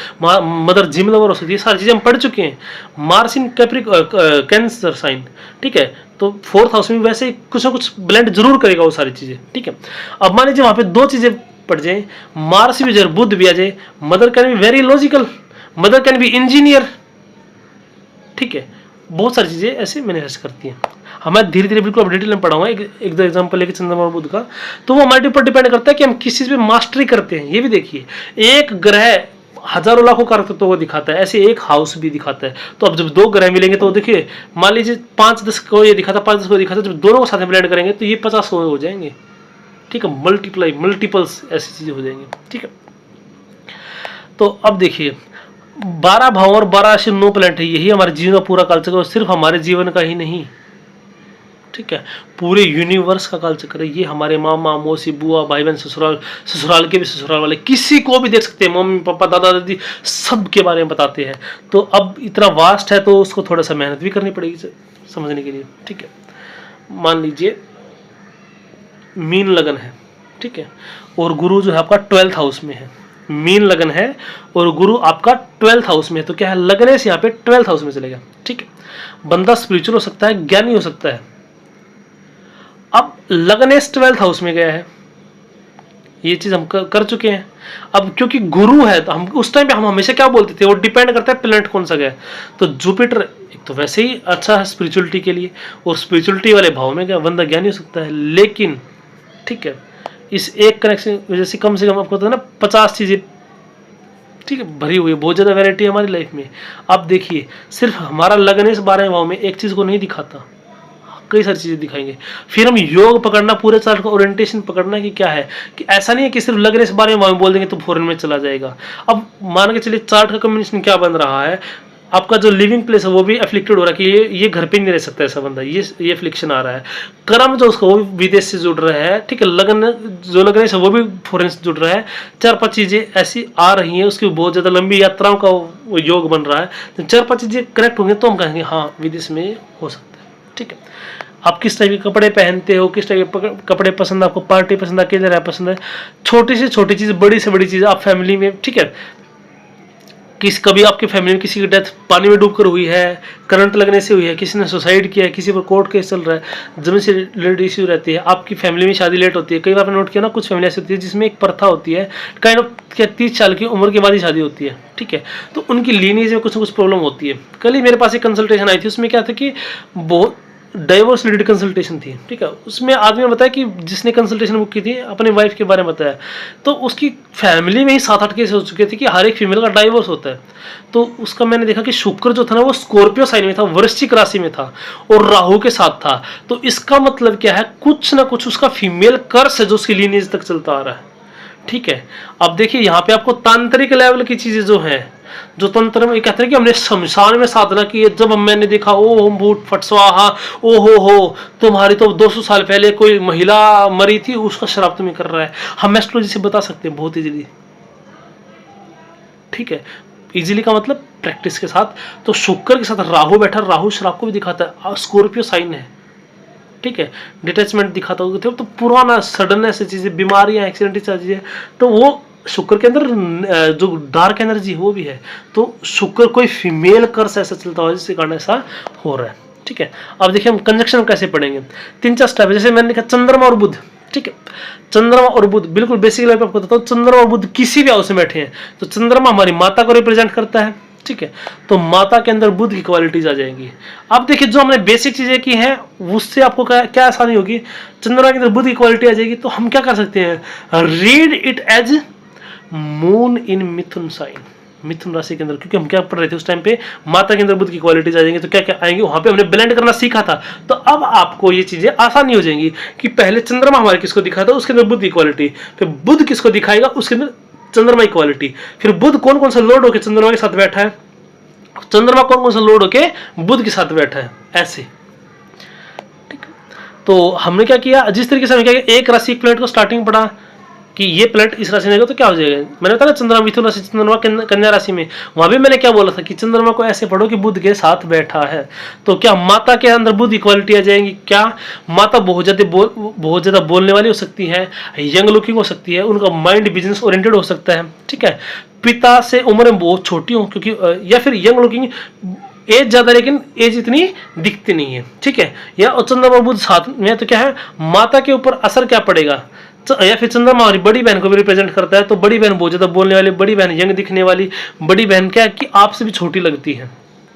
मदर जिम लवर हो सकती है, सारी चीजें हम पढ़ चुके हैं। मार्स इन कैंसर साइन, ठीक है, तो फोर्थ हाउस में वैसे ही कुछ ना कुछ ब्लेंड जरूर करेगा वो सारी चीजें। ठीक है, अब मान लीजिए वहां पे दो चीजें पड़ जाए, मार्स भी जाए बुध भी आ जाए, mother can be very logical, mother can be engineer. ठीक है, बहुत सारी चीजें ऐसे मैनिफेस्ट करती हैं। हमें धीरे धीरे बिल्कुल डिटेल में पढ़ाऊंगा, एक दो एग्जांपल लेके चंद्रमा और बुध का, तो वो हमारे ऊपर डिपेंड करता है कि हम किस चीज पे मास्टरी करते हैं। ये भी देखिए, एक ग्रह हजारों लाखों कारकत्वों को दिखाता है, ऐसे एक हाउस भी दिखाता है। तो अब जब दो ग्रह मिलेंगे तो देखिए, मान लीजिए 5-10 को ये दिखाता, 5-10 को दिखाता, जब दोनों को साथ में ब्लेंड करेंगे तो ये 50 हो जाएंगे। ठीक है, मल्टीपल्स ऐसी चीजें हो जाएंगी। ठीक है, तो अब देखिए 12 भाव और 12 राशि 9 प्लैनेट है, यही हमारे जीवन का पूरा कालचक्र, और सिर्फ हमारे जीवन का ही नहीं, ठीक है, पूरे यूनिवर्स का कालचक्र है। ये हमारे मामा मौसी बुआ भाई बहन ससुराल के भी ससुराल वाले किसी को भी देख सकते हैं, मम्मी पापा दादा दादी सब के बारे में बताते हैं। तो अब इतना वास्ट है तो उसको थोड़ा सा मेहनत भी करनी पड़ेगी समझने के लिए। ठीक है, मान लीजिए मीन लगन है, ठीक है, और गुरु जो है आपका 12th हाउस में है। मीन लगन है और गुरु आपका 12th हाउस में है, तो क्या है, लगनेश यहाँ पे 12th हाउस में चलेगा। ठीक है, बंदा स्पिरिचुअल हो सकता है, ज्ञानी हो सकता है। अब लगनेश 12th हाउस में गया है, ये चीज हम कर चुके हैं। अब क्योंकि गुरु है तो हम उस टाइम पे हम हमेशा क्या बोलते थे, वो डिपेंड करता है प्लेनेट कौन सा गया। तो जुपिटर एक तो वैसे ही अच्छा है स्पिरिचुअलिटी के लिए, और स्पिरिचुअलिटी वाले भाव में गया, बंदा ज्ञानी हो सकता है। लेकिन ठीक है, इस एक कनेक्शन वजह से कम आपको पता है ना 50 चीजें, ठीक है, भरी हुई है, बहुत ज्यादा वैरायटी है हमारी लाइफ में। अब देखिए, सिर्फ हमारा लगनेश 12वें भाव में एक चीज को नहीं दिखाता, कई सारी चीजें दिखाएंगे। फिर हम योग पकड़ना, पूरे चार्ट का ओरिएंटेशन पकड़ना कि क्या है, कि ऐसा नहीं है कि सिर्फ लगने से बारे में बोल देंगे तो फॉरेन में चला जाएगा। अब मान के चलिए चार्ट का कॉम्बिनेशन क्या बन रहा है, आपका जो लिविंग प्लेस है वो भी अफ्लिक्टेड हो रहा है कि ये घर पे नहीं रह सकता ऐसा बंदा, ये अफ्लिक्शन आ रहा है। कर्म जो उसका वो भी विदेश से जुड़ रहा है, ठीक है। लगन जो लग रहा है वो भी फॉरेन से जुड़ रहा है। 4-5 चीजें ऐसी आ रही हैं, उसकी बहुत ज्यादा लंबी यात्राओं का वो योग बन रहा है। तो 4-5 चीजें करेक्ट होंगी तो हम कहेंगे हाँ विदेश में हो सकता है, ठीक है। आप किस टाइप के कपड़े पहनते हो, किस टाइप के कपड़े पसंद, आपको पार्टी पसंद है, अकेले रहना पसंद है, छोटी से छोटी चीज, बड़ी से बड़ी चीज, आप फैमिली में, ठीक है। कभी आपकी फैमिली में किसी की डेथ पानी में डूबकर हुई है, करंट लगने से हुई है, किसी ने सुसाइड किया है, किसी पर कोर्ट केस चल रहा है, जमीन से रिलेटेड इश्यू रहती है, आपकी फैमिली में शादी लेट होती है। कई बार आपने नोट किया ना, कुछ फैमिली ऐसी होती है जिसमें एक प्रथा होती है काइंड ऑफ क्या 30 साल की उम्र के बाद ही शादी होती है, ठीक है। तो उनकी लीनिएज में कुछ ना कुछ प्रॉब्लम होती है। कल ही मेरे पास एक कंसल्टेशन आई थी, उसमें क्या था कि बहुत डाइवोर्स रिलेटेड कंसल्टेशन थी, ठीक है। उसमें आदमी ने बताया कि जिसने कंसल्टेशन बुक की थी अपनी वाइफ के बारे में बताया, तो उसकी फैमिली में ही 7-8 केस हो चुके थे कि हर एक फीमेल का डाइवोर्स होता है। तो उसका मैंने देखा कि शुक्र जो था ना वो स्कॉर्पियो साइन में था, वृश्चिक राशि में था और राहु के साथ था। तो इसका मतलब क्या है, कुछ ना कुछ उसका फीमेल कर्स है जो उसकी लीनिएज तक चलता आ रहा है, ठीक है। अब देखिए यहाँ पे आपको तांत्रिक लेवल की चीजें जो है, जो तंत्र में कहते हैं कि हमने शमशान में साधना की है, जब मैंने देखा ओ भूत फट स्वाहा, ओ हो तुम्हारी तो 200 साल पहले कोई महिला मरी थी, उसका श्राप तुम्हें कर रहा है। हम एस्ट्रोलॉजी से बता सकते हैं बहुत इजीली, ठीक है। इजीली का मतलब प्रैक्टिस के साथ। तो शुक्र के साथ राहु बैठा, राहु श्राप को भी दिखाता है, स्कॉर्पियो साइन है, ठीक है। डिटैचमेंट दिखाता होगा तो पुराना सडन ऐसी चीजें, बीमारियां, एक्सीडेंट चीजें, तो वो शुक्र के अंदर जो डार्क एनर्जी है वो भी है। तो शुक्र कोई फीमेल कर्स ऐसा चलता हुआ जिसके कारण ऐसा हो रहा है, ठीक है। अब देखिए हम कंजक्शन कैसे पढ़ेंगे, 3-4 स्टेप। जैसे मैंने लिखा चंद्रमा और बुध, ठीक है। चंद्रमा और बुध बिल्कुल बेसिक लेवल पे आपको बताता हूँ। चंद्रमा और बुध किसी भी हाउस में बैठे हैं तो चंद्रमा हमारी माता को रिप्रेजेंट करता है, ठीक है। तो माता के अंदर बुध की क्वालिटीज आ जाएंगी। अब देखिए जो हमने बेसिक चीजें की हैं उससे आपको क्या आसानी होगी, चंद्रमा के अंदर बुध की क्वालिटी आ जाएगी। तो हम क्या कर सकते हैं, read it as moon in Mithun sign, Mithun राशि के अंदर, क्योंकि हम क्या पढ़ रहे थे उस टाइम पे माता के अंदर बुध की क्वालिटीज आ जाएंगी। तो क्या क्या आएंगे, वहां पे हमने ब्लेंड करना सीखा था। तो अब आपको ये चीजें आसानी हो जाएंगी कि पहले चंद्रमा हमारे किसको दिखाता है, उसके अंदर बुध की क्वालिटी, फिर बुध किसको दिखाएगा, उसके अंदर चंद्रमा की क्वालिटी, फिर बुध कौन कौन सा लोड होकर चंद्रमा के साथ बैठा है, चंद्रमा कौन कौन सा लोड होके बुध के साथ बैठा है, ऐसे, ठीक है। तो हमने क्या किया, जिस तरीके से हमने क्या किया, एक राशि एक प्लेनेट को स्टार्टिंग पढ़ा कि ये प्लेनेट इस राशि में रहेगा तो क्या हो जाएगा। मैंने बताया चंद्रमा मिथुन राशि, चंद्रमा कन्या राशि में, वहां भी मैंने क्या बोला था कि चंद्रमा को ऐसे पढ़ो कि बुध के साथ बैठा है। तो क्या माता के अंदर बुध इक्वालिटी आ जाएंगी, क्या माता बहुत ज्यादा बोलने वाली हो सकती है, यंग लुकिंग हो सकती है, उनका माइंड बिजनेस ओरिएंटेड हो सकता है, ठीक है। पिता से उम्र में बहुत छोटी हो, क्योंकि या फिर यंग लुकिंग, एज ज्यादा लेकिन एज इतनी दिखती नहीं है, ठीक है। या चंद्रमा और बुध साथ में, तो क्या है माता के ऊपर असर क्या पड़ेगा, या फिर चंद्रमा हमारी बड़ी बहन को भी रिप्रेजेंट करता है। तो बड़ी बहन बहुत ज्यादा बोलने वाली, बड़ी बहन यंग दिखने वाली, बड़ी बहन क्या कि आपसे भी छोटी लगती है,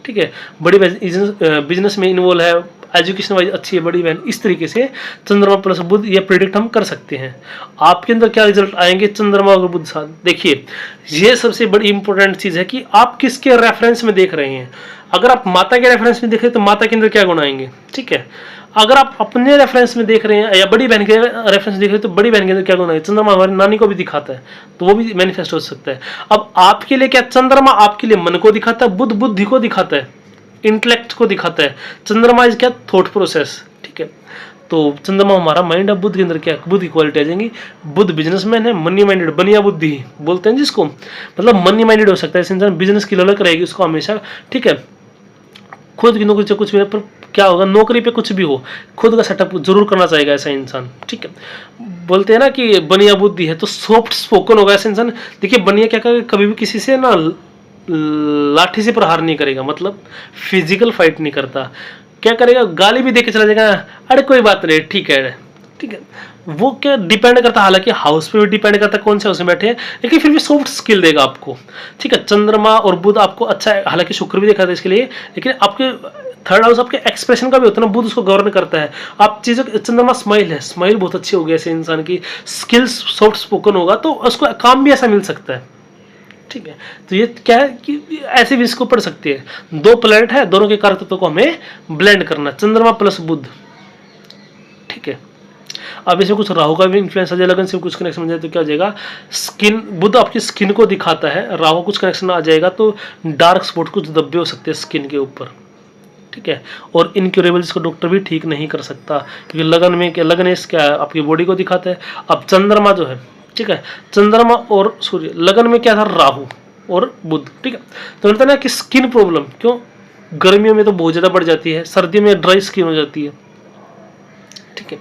ठीक है। बड़ी बहन बिजनेस में इन्वॉल्व है, एजुकेशन वाइज अच्छी है बड़ी बहन। इस तरीके से चंद्रमा प्लस बुध ये प्रिडिक्ट हम कर सकते हैं। आपके अंदर क्या रिजल्ट आएंगे चंद्रमा और बुध साथ। देखिए ये सबसे बड़ी इंपॉर्टेंट चीज है कि आप किसके रेफरेंस में देख रहे हैं। अगर आप माता के रेफरेंस में देख रहे हैं तो माता के अंदर क्या गुण आएंगे, ठीक है। अगर आप अपने रेफरेंस में देख रहे हैं या बड़ी बहन के रेफरेंस में देख रहे हैं तो बड़ी बहन के अंदर क्या गुण आएंगे, चंद्रमा हमारी नानी को भी दिखाता है तो वो भी मैनिफेस्ट हो सकता है। अब आपके लिए क्या, चंद्रमा आपके लिए मन को दिखाता है, बुध बुद्धि को दिखाता है, इंटेलेक्ट को दिखाता है। चंद्रमा इज क्या, थॉट प्रोसेस, ठीक है। तो चंद्रमा हमारा माइंड है, बुध के अंदर क्या, बुध की क्वालिटी आ जाएंगी। बुध बिजनेसमैन है, मनी माइंडेड, बनिया बुद्धि बोलते हैं जिसको, मतलब मनी माइंडेड हो सकता है इंसान, बिजनेस की ललक रहेगी उसको हमेशा, ठीक है। खुद की नौकरी से कुछ भी, पर क्या होगा नौकरी पे कुछ भी हो खुद का सेटअप जरूर करना चाहेगा ऐसा इंसान, ठीक है। बोलते हैं ना कि बनिया बुद्धि है तो सॉफ्ट स्पोकन होगा ऐसा इंसान। देखिए बनिया क्या करेगा, कभी भी किसी से ना लाठी से प्रहार नहीं करेगा, मतलब फिजिकल फाइट नहीं करता। क्या करेगा, गाली भी देके चला जाएगा, अरे कोई बात नहीं ठीक है, ठीक है। वो क्या डिपेंड करता है, हालांकि हाउस पे भी डिपेंड करता है कौन से हाउस में बैठे हैं, लेकिन फिर भी सॉफ्ट स्किल देगा आपको, ठीक है। चंद्रमा और बुध आपको अच्छा है, हालांकि शुक्र भी देखा था इसके लिए, लेकिन आपके थर्ड हाउस आपके एक्सप्रेशन का भी होता है ना, बुध उसको गवर्न करता है। आप चीजों, चंद्रमा स्माइल है, स्माइल बहुत अच्छी होगी ऐसे इंसान की, स्किल्स सॉफ्ट स्पोकन होगा तो उसको काम भी ऐसा मिल सकता है, ठीक है। तो ये क्या है कि ऐसे भी इसको पढ़ सकती है। दो प्लैनेट है, दोनों के कारक तत्वों को हमें ब्लेंड करना, चंद्रमा प्लस बुध, ठीक है। अब इसमें कुछ राहु का भी इन्फ्लुएंस आ जाए, लगन से कुछ कनेक्शन हो जाए तो क्या हो जाएगा, स्किन, बुध आपकी स्किन को दिखाता है, राहु कुछ कनेक्शन आ जाएगा तो डार्क स्पॉट, कुछ धब्बे हो सकते हैं स्किन के ऊपर, ठीक है। और इनक्यूरेबल जिसको डॉक्टर भी ठीक नहीं कर सकता, क्योंकि लगन में क्या, लगन क्या है, आपकी बॉडी को दिखाता है। अब चंद्रमा जो है, ठीक है, चंद्रमा और सूर्य, लगन में क्या था, राहु और बुध, ठीक है। तो लगता है ना कि स्किन प्रॉब्लम, क्यों, गर्मियों में तो बहुत ज़्यादा बढ़ जाती है, सर्दियों में ड्राई स्किन हो जाती है, ठीक है।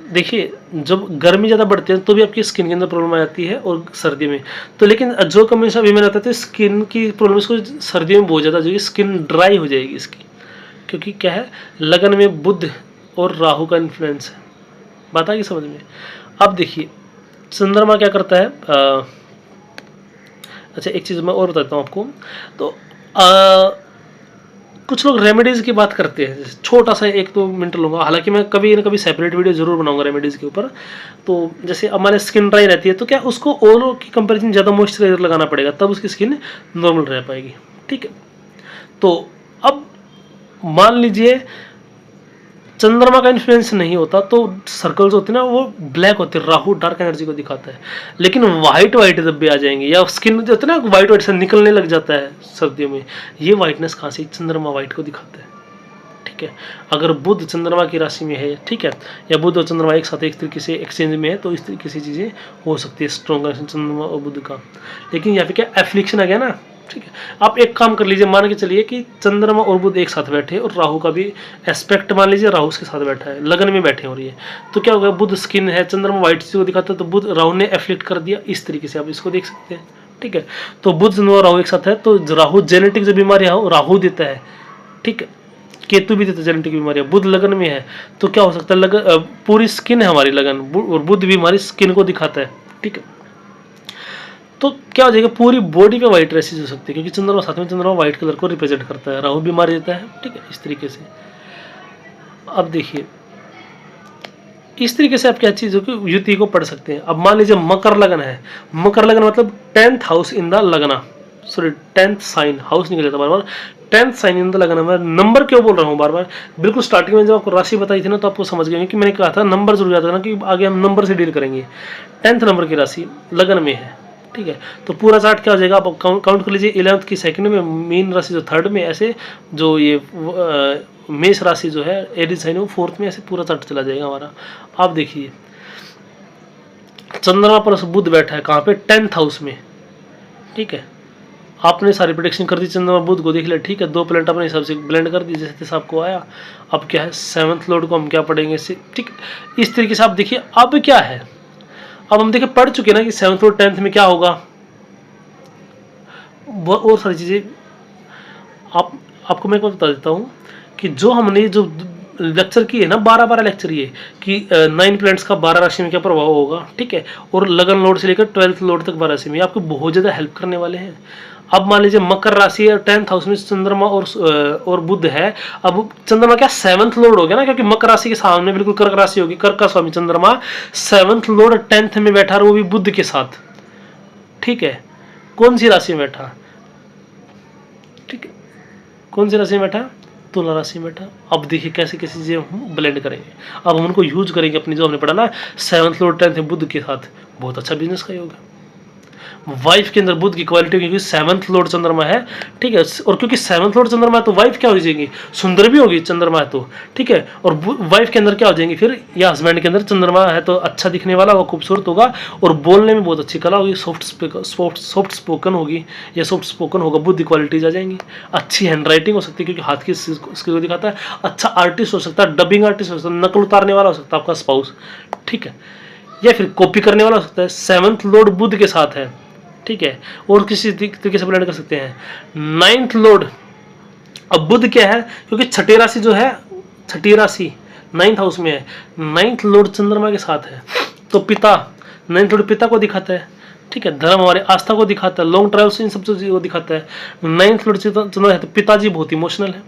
देखिए जब गर्मी ज़्यादा बढ़ती है तो भी आपकी स्किन के अंदर प्रॉब्लम आ जाती है, और सर्दी में तो, लेकिन जो कम्युनिस्ट अभी मैंने बताया था, स्किन की प्रॉब्लम इसको सर्दियों में बहुत ज़्यादा जो स्किन ड्राई हो जाएगी इसकी, क्योंकि क्या है, लगन में बुध और राहु का इन्फ्लुएंस है। बात आ गई समझ में। अब देखिए चंद्रमा क्या करता है, अच्छा एक चीज़ मैं और बताता हूँ आपको। तो कुछ लोग रेमेडीज़ की बात करते हैं, छोटा सा 1-2 मिनट लूँगा, हालांकि मैं कभी ना कभी सेपरेट वीडियो जरूर बनाऊंगा रेमेडीज़ के ऊपर। तो जैसे हमारे स्किन ड्राई रहती है तो क्या उसको और की कंपैरिजन ज़्यादा मॉइस्चराइजर लगाना पड़ेगा, तब उसकी स्किन नॉर्मल रह पाएगी, ठीक है। तो अब मान लीजिए चंद्रमा का इन्फ्लुएंस नहीं होता तो सर्कल्स होते हैं ना वो ब्लैक होते हैं, राहु डार्क एनर्जी को दिखाता है, लेकिन वाइट वाइट धब्बे आ जाएंगे, या स्किन जो होता है ना वाइट वाइट से निकलने लग जाता है सर्दियों में, ये वाइटनेस कहाँ से, चंद्रमा वाइट को दिखाता है, ठीक है। अगर बुध चंद्रमा की राशि में है, ठीक है, या बुध और चंद्रमा एक साथ एक तरीके से एक्सचेंज में है तो इस तरीके से चीज़ें हो सकती है, स्ट्रॉन्ग कनेक्शन चंद्रमा और बुध का। लेकिन यहाँ पे क्या एफ्लिक्शन आ गया ना, ठीक है। आप एक काम कर लीजिए, मान के चलिए कि चंद्रमा और बुध एक साथ बैठे और राहु का भी एस्पेक्ट मान लीजिए राहु उसके साथ बैठा है, लगन में बैठे हो रही है, तो क्या होगा, बुध स्किन है, चंद्रमा व्हाइट चीज को दिखाता है, तो बुध राहु ने एफ्लिक्ट कर दिया, इस तरीके से आप इसको देख सकते हैं, ठीक है। तो बुध चंद्रमा राहु एक साथ है तो राहु जेनेटिक जो बीमारियां हो राहु देता है, ठीक है, केतु भी देता है जेनेटिक बीमारियां। बुध लगन में है तो क्या हो सकता है, लगन पूरी स्किन है हमारी लगन, और बुध भी हमारी स्किन को दिखाता है, ठीक है। तो क्या हो जाएगा, पूरी बॉडी पे व्हाइट रेसेस हो सकती है, क्योंकि चंद्रमा साथ में चंद्रमा व्हाइट कलर को रिप्रेजेंट करता है, राहु बीमारी देता है, ठीक है, इस तरीके से। अब देखिए इस तरीके से आप क्या चीज़ों की युति को पढ़ सकते हैं। अब मान लीजिए मकर लगन है, मकर लगन मतलब 10th हाउस इन द लगना, सॉरी 10th साइन, हाउस निकल जाता बार बार, 10th साइन इन द लगन। मैं नंबर क्यों बोल रहा हूँ बार बार, बिल्कुल स्टार्टिंग में जब आपको राशि बताई थी ना तो आपको समझ गए कि मैंने कहा था नंबर जरूर याद रखना कि आगे हम नंबर से डील करेंगे। 10th नंबर की राशि लगन में है, ठीक है, तो पूरा चार्ट क्या हो जाएगा, आप काउंट कर लीजिए, 11th की सेकंड में, मीन राशि जो 3rd में, ऐसे जो ये मेष राशि जो है एरीज साइन वो 4th में, ऐसे पूरा चार्ट चला जाएगा हमारा। आप देखिए चंद्रमा पर बुध बैठा है कहाँ पे, 10th हाउस में, ठीक है। आपने सारी प्रेडिक्शन कर दी चंद्रमा बुध को, देख लिया, ठीक है, 2 प्लैनेट अपने हिसाब से ब्लेंड कर दी जैसे तैसे आपको आया। अब क्या है, 7th लॉर्ड को हम क्या पढ़ेंगे, ठीक, इस तरीके से आप देखिए। अब क्या है, अब हम देखिए पढ़ चुके ना कि 7th और 10th में क्या होगा, और सारी चीज़ें आपको मैं बता देता हूँ कि जो हमने जो लेक्चर की है ना, 12 लेक्चर ये कि 9 प्लैनेट्स का 12 राशि में क्या प्रभाव होगा, ठीक है, और लगन लॉर्ड से लेकर 12th लॉर्ड तक 12 राशि में आपको बहुत ज़्यादा हेल्प करने वाले हैं। अब मान लीजिए मकर राशि है, 10th हाउस में चंद्रमा और बुध है। अब चंद्रमा क्या 7th लॉर्ड हो गया ना, क्योंकि मकर राशि के सामने बिल्कुल कर्क राशि होगी, कर्क का स्वामी चंद्रमा 7th लॉर्ड 10th में बैठा, वो भी बुध के साथ, ठीक है। कौन सी राशि में बैठा, ठीक है, कौन सी राशि में बैठा, तुला राशि में बैठा। अब देखिए कैसे कैसे चीजें हम ब्लेंड करेंगे, अब हम उनको यूज करेंगे अपनी जो हमने पढ़ा ना 7th लॉर्ड 10th बुध के साथ, बहुत अच्छा बिजनेस का योग है। वाइफ के अंदर बुध की क्वालिटी, क्योंकि 7th लॉर्ड चंद्रमा है, ठीक है, और क्योंकि 7th लॉर्ड चंद्रमा है तो वाइफ क्या हो जाएगी, सुंदर भी होगी चंद्रमा है तो, ठीक है। और वाइफ के अंदर क्या हो जाएंगी फिर, या हस्बैंड के अंदर चंद्रमा है तो अच्छा दिखने वाला, वो खूबसूरत होगा, और बोलने में बहुत अच्छी कला होगी, सॉफ्ट स्पोकन होगी, या सॉफ्ट स्पोकन होगा, बुद्ध क्वालिटीज आ जाएंगी, अच्छी हैंड राइटिंग हो सकती है क्योंकि हाथ की स्किल को दिखाता है, अच्छा आर्टिस्ट हो सकता है, डबिंग आर्टिस्ट हो सकता है, नकल उतारने वाला हो सकता है आपका स्पाउस, ठीक है, या फिर कॉपी करने वाला हो सकता है। 7th लॉर्ड बुध के साथ है, ठीक है, और किसी तरीके से ब्लेंड कर सकते हैं। 9th लॉर्ड, अब बुध क्या है, क्योंकि छठी राशि जो है, छठी राशि 9th हाउस में है, 9th लॉर्ड चंद्रमा के साथ है, तो पिता, 9th लॉर्ड पिता को दिखाता है, ठीक है, धर्म हमारे आस्था को दिखाता है, लॉन्ग ट्रैवल्स इन सब चीज़ों को दिखाता है। 9th लॉर्ड चंद्रमा है तो पिताजी बहुत इमोशनल है,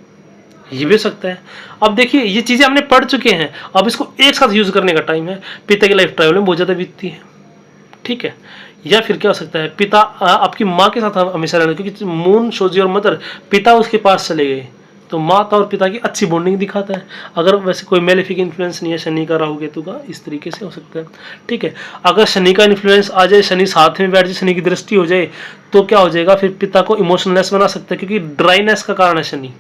ये भी सकता है। अब देखिए ये चीज़ें हमने पढ़ चुके हैं, अब इसको एक साथ यूज करने का टाइम है। पिता की लाइफ ट्रैवल में बहुत ज़्यादा बीतती है, ठीक है, या फिर क्या हो सकता है, पिता आपकी माँ के साथ हमेशा रहना, क्योंकि मून शोज योर मदर, पिता उसके पास चले गए, तो माता और पिता की अच्छी बॉन्डिंग दिखाता है। अगर वैसे कोई मेलेफिक इन्फ्लुएंस नहीं है शनि का, राहु केतु का, इस तरीके से हो सकता है। ठीक है, अगर शनि का इन्फ्लुएंस आ जाए, शनि साथ में बैठ जाए, शनि की दृष्टि हो जाए, तो क्या हो जाएगा, फिर पिता को इमोशनलेस बना सकता है, क्योंकि ड्राइनेस का कारण है शनि।